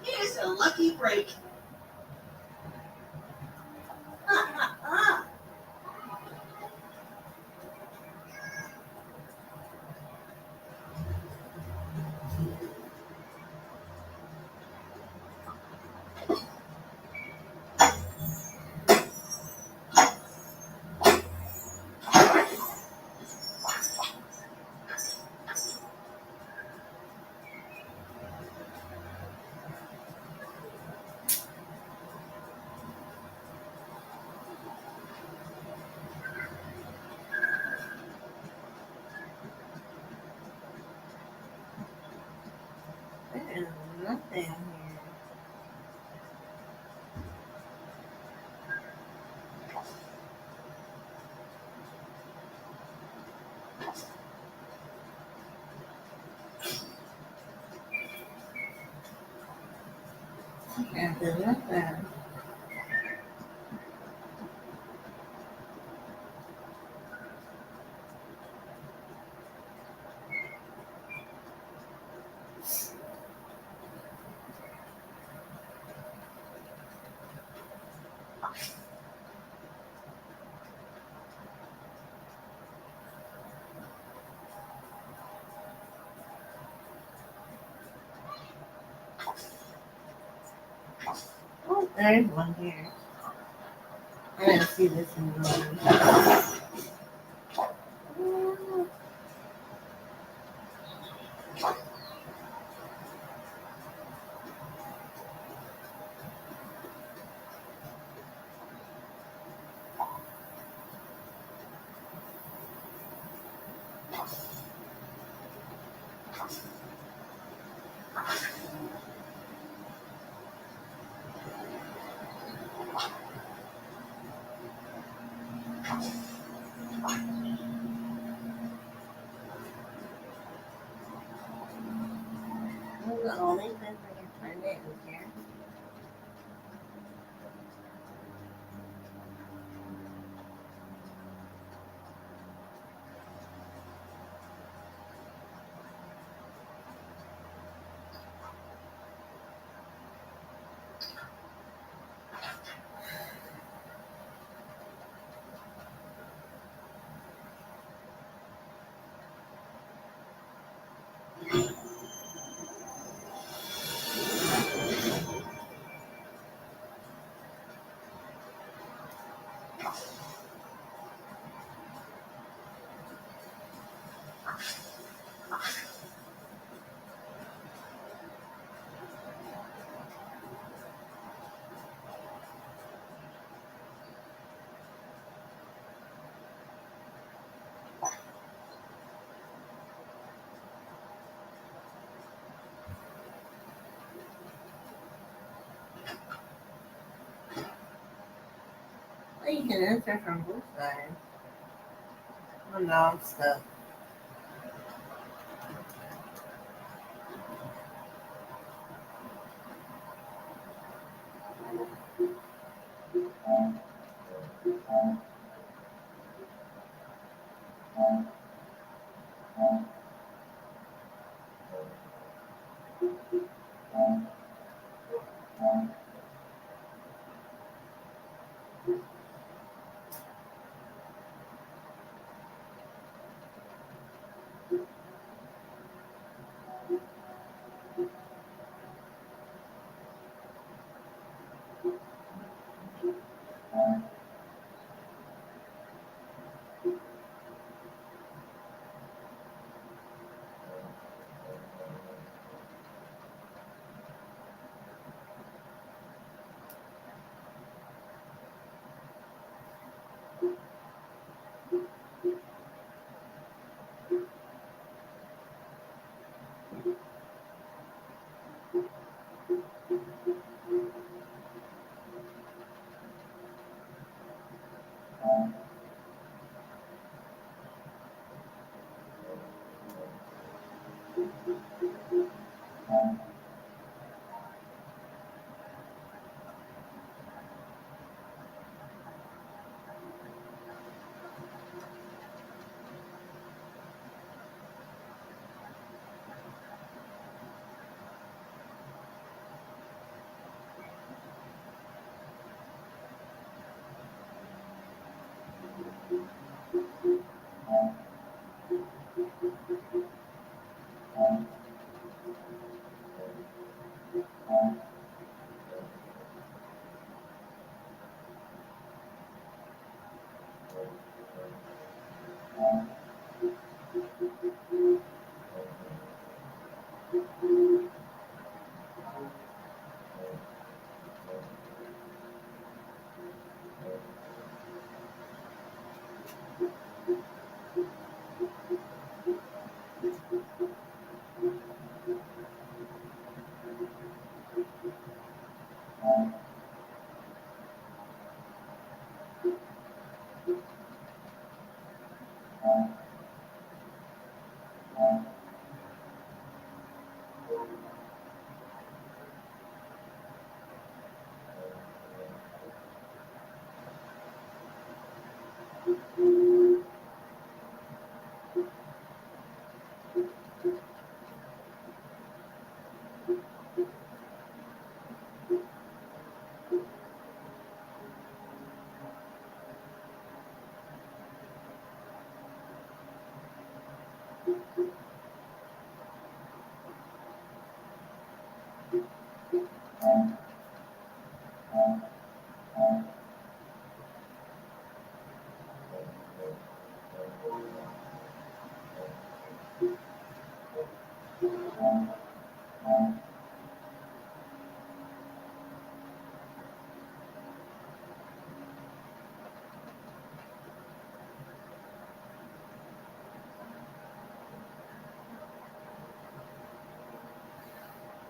Here's a lucky break. And do that. Oh, there's one here. I didn't see this in the movie. Well, the only thing I can find it in here. Well, you can answer from both sides. Oh no, I'm stuck.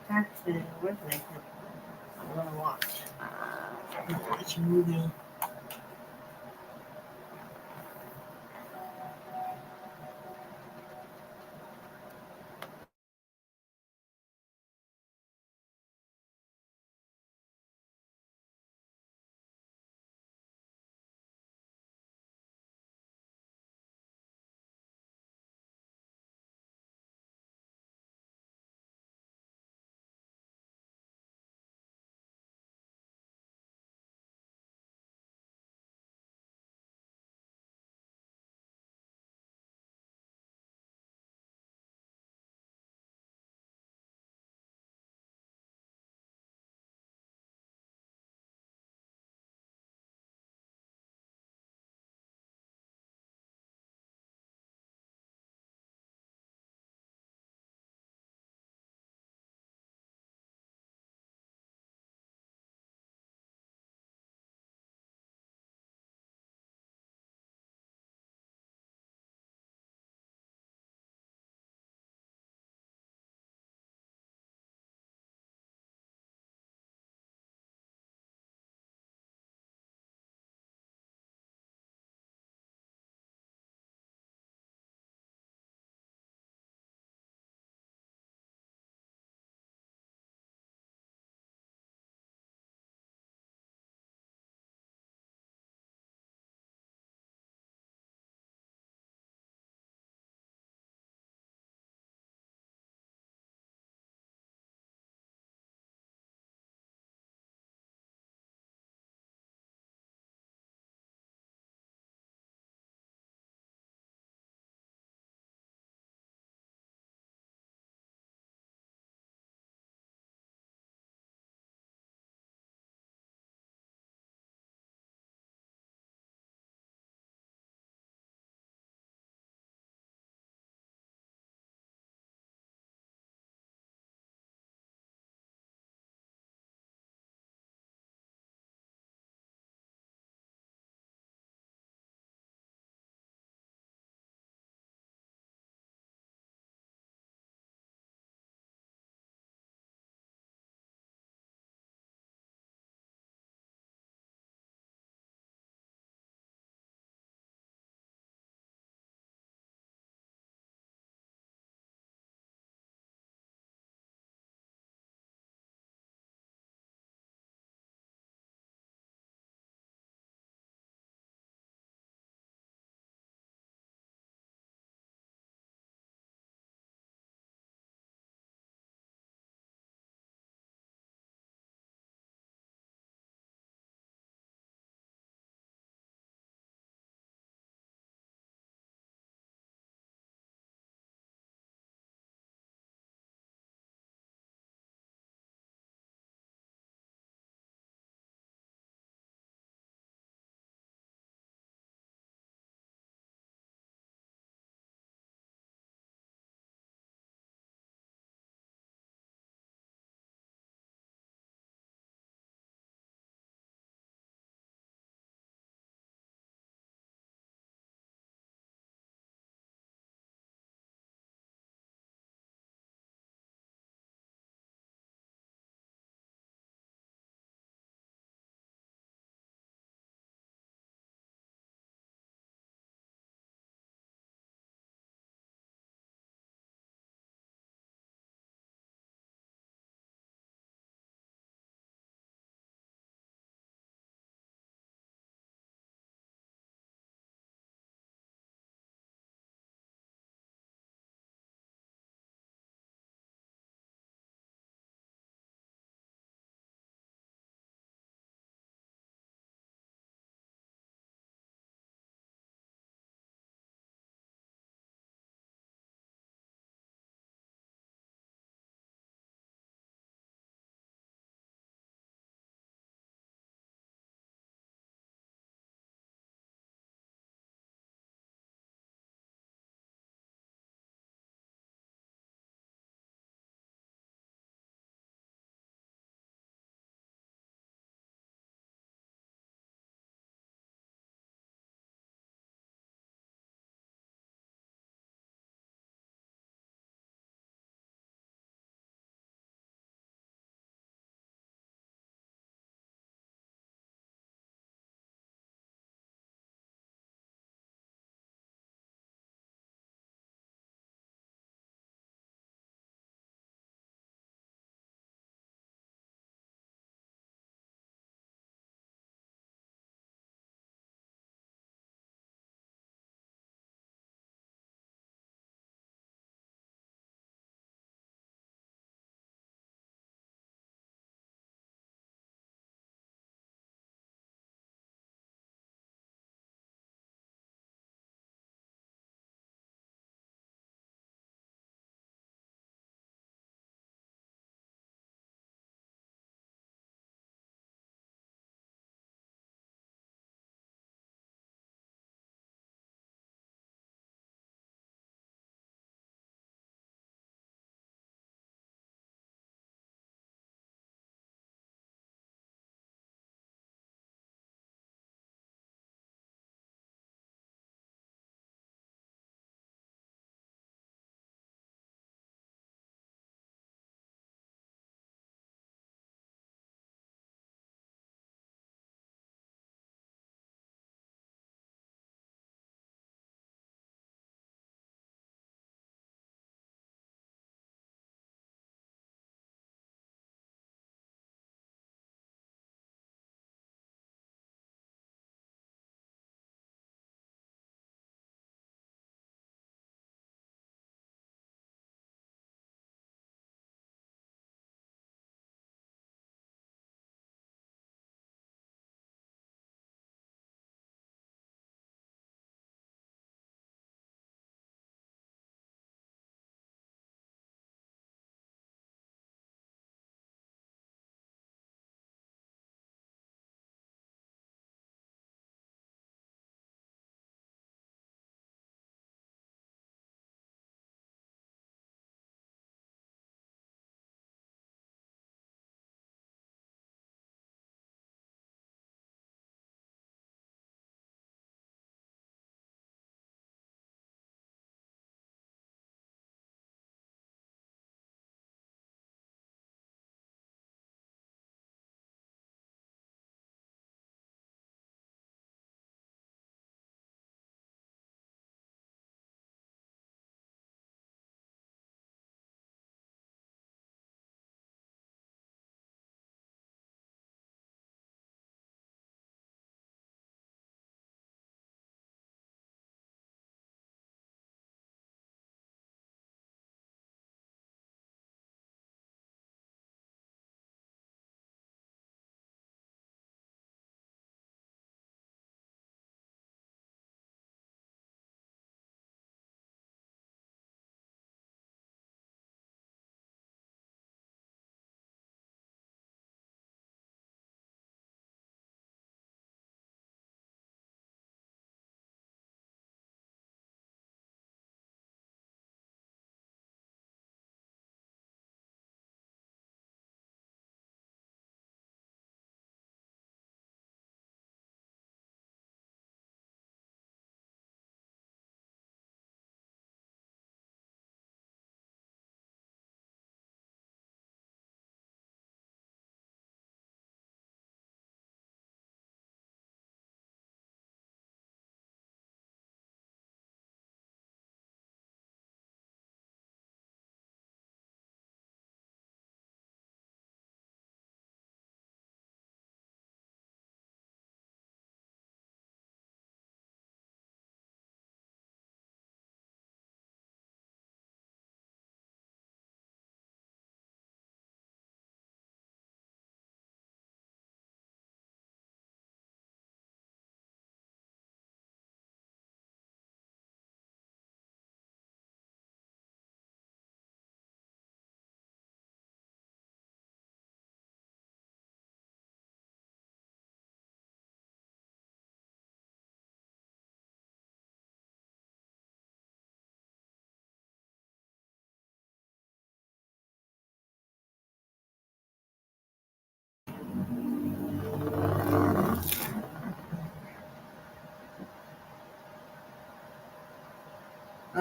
Actually, where's my headphones? I want to watch. Watch a movie.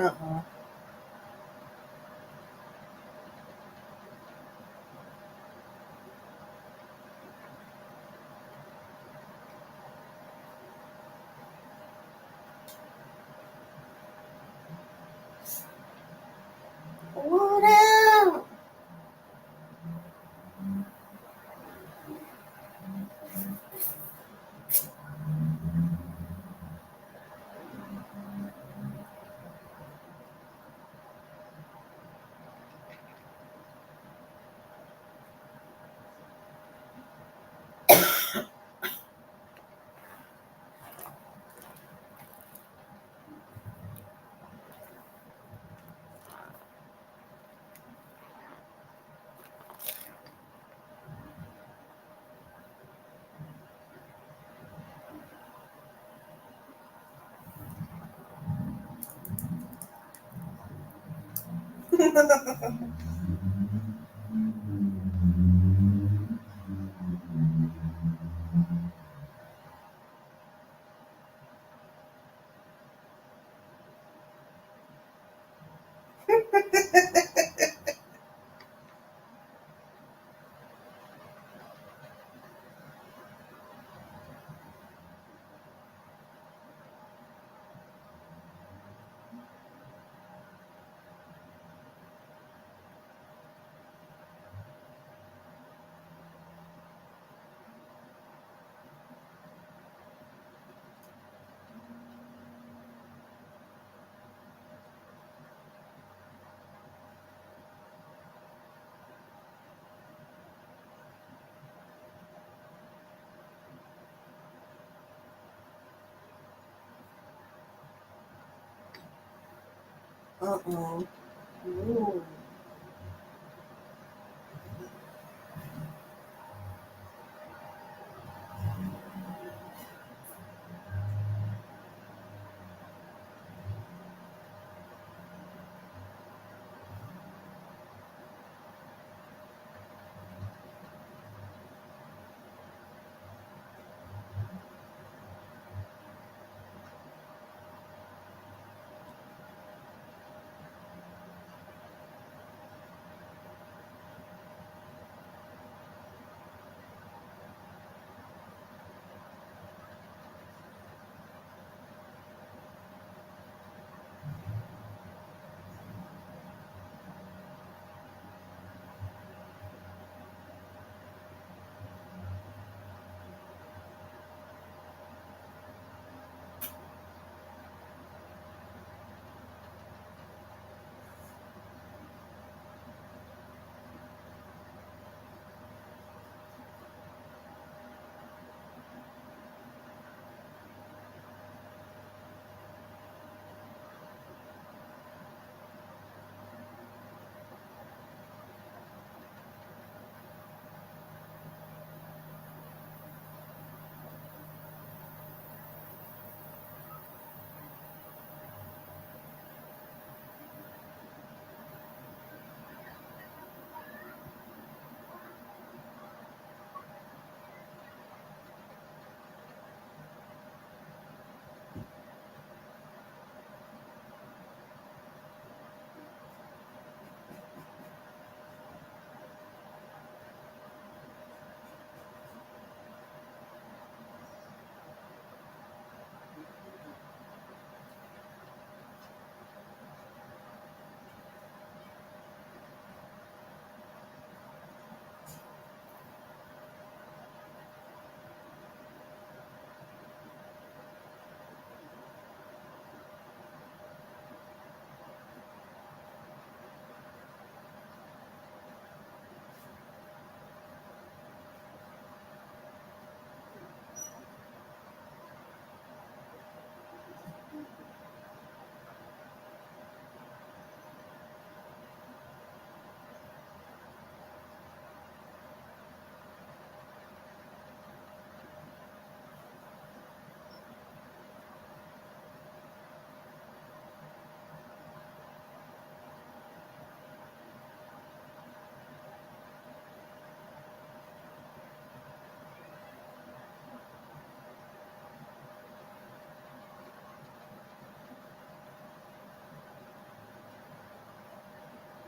Uh-uh. What out? Uh-uh. Ooh.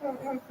Uh-uh.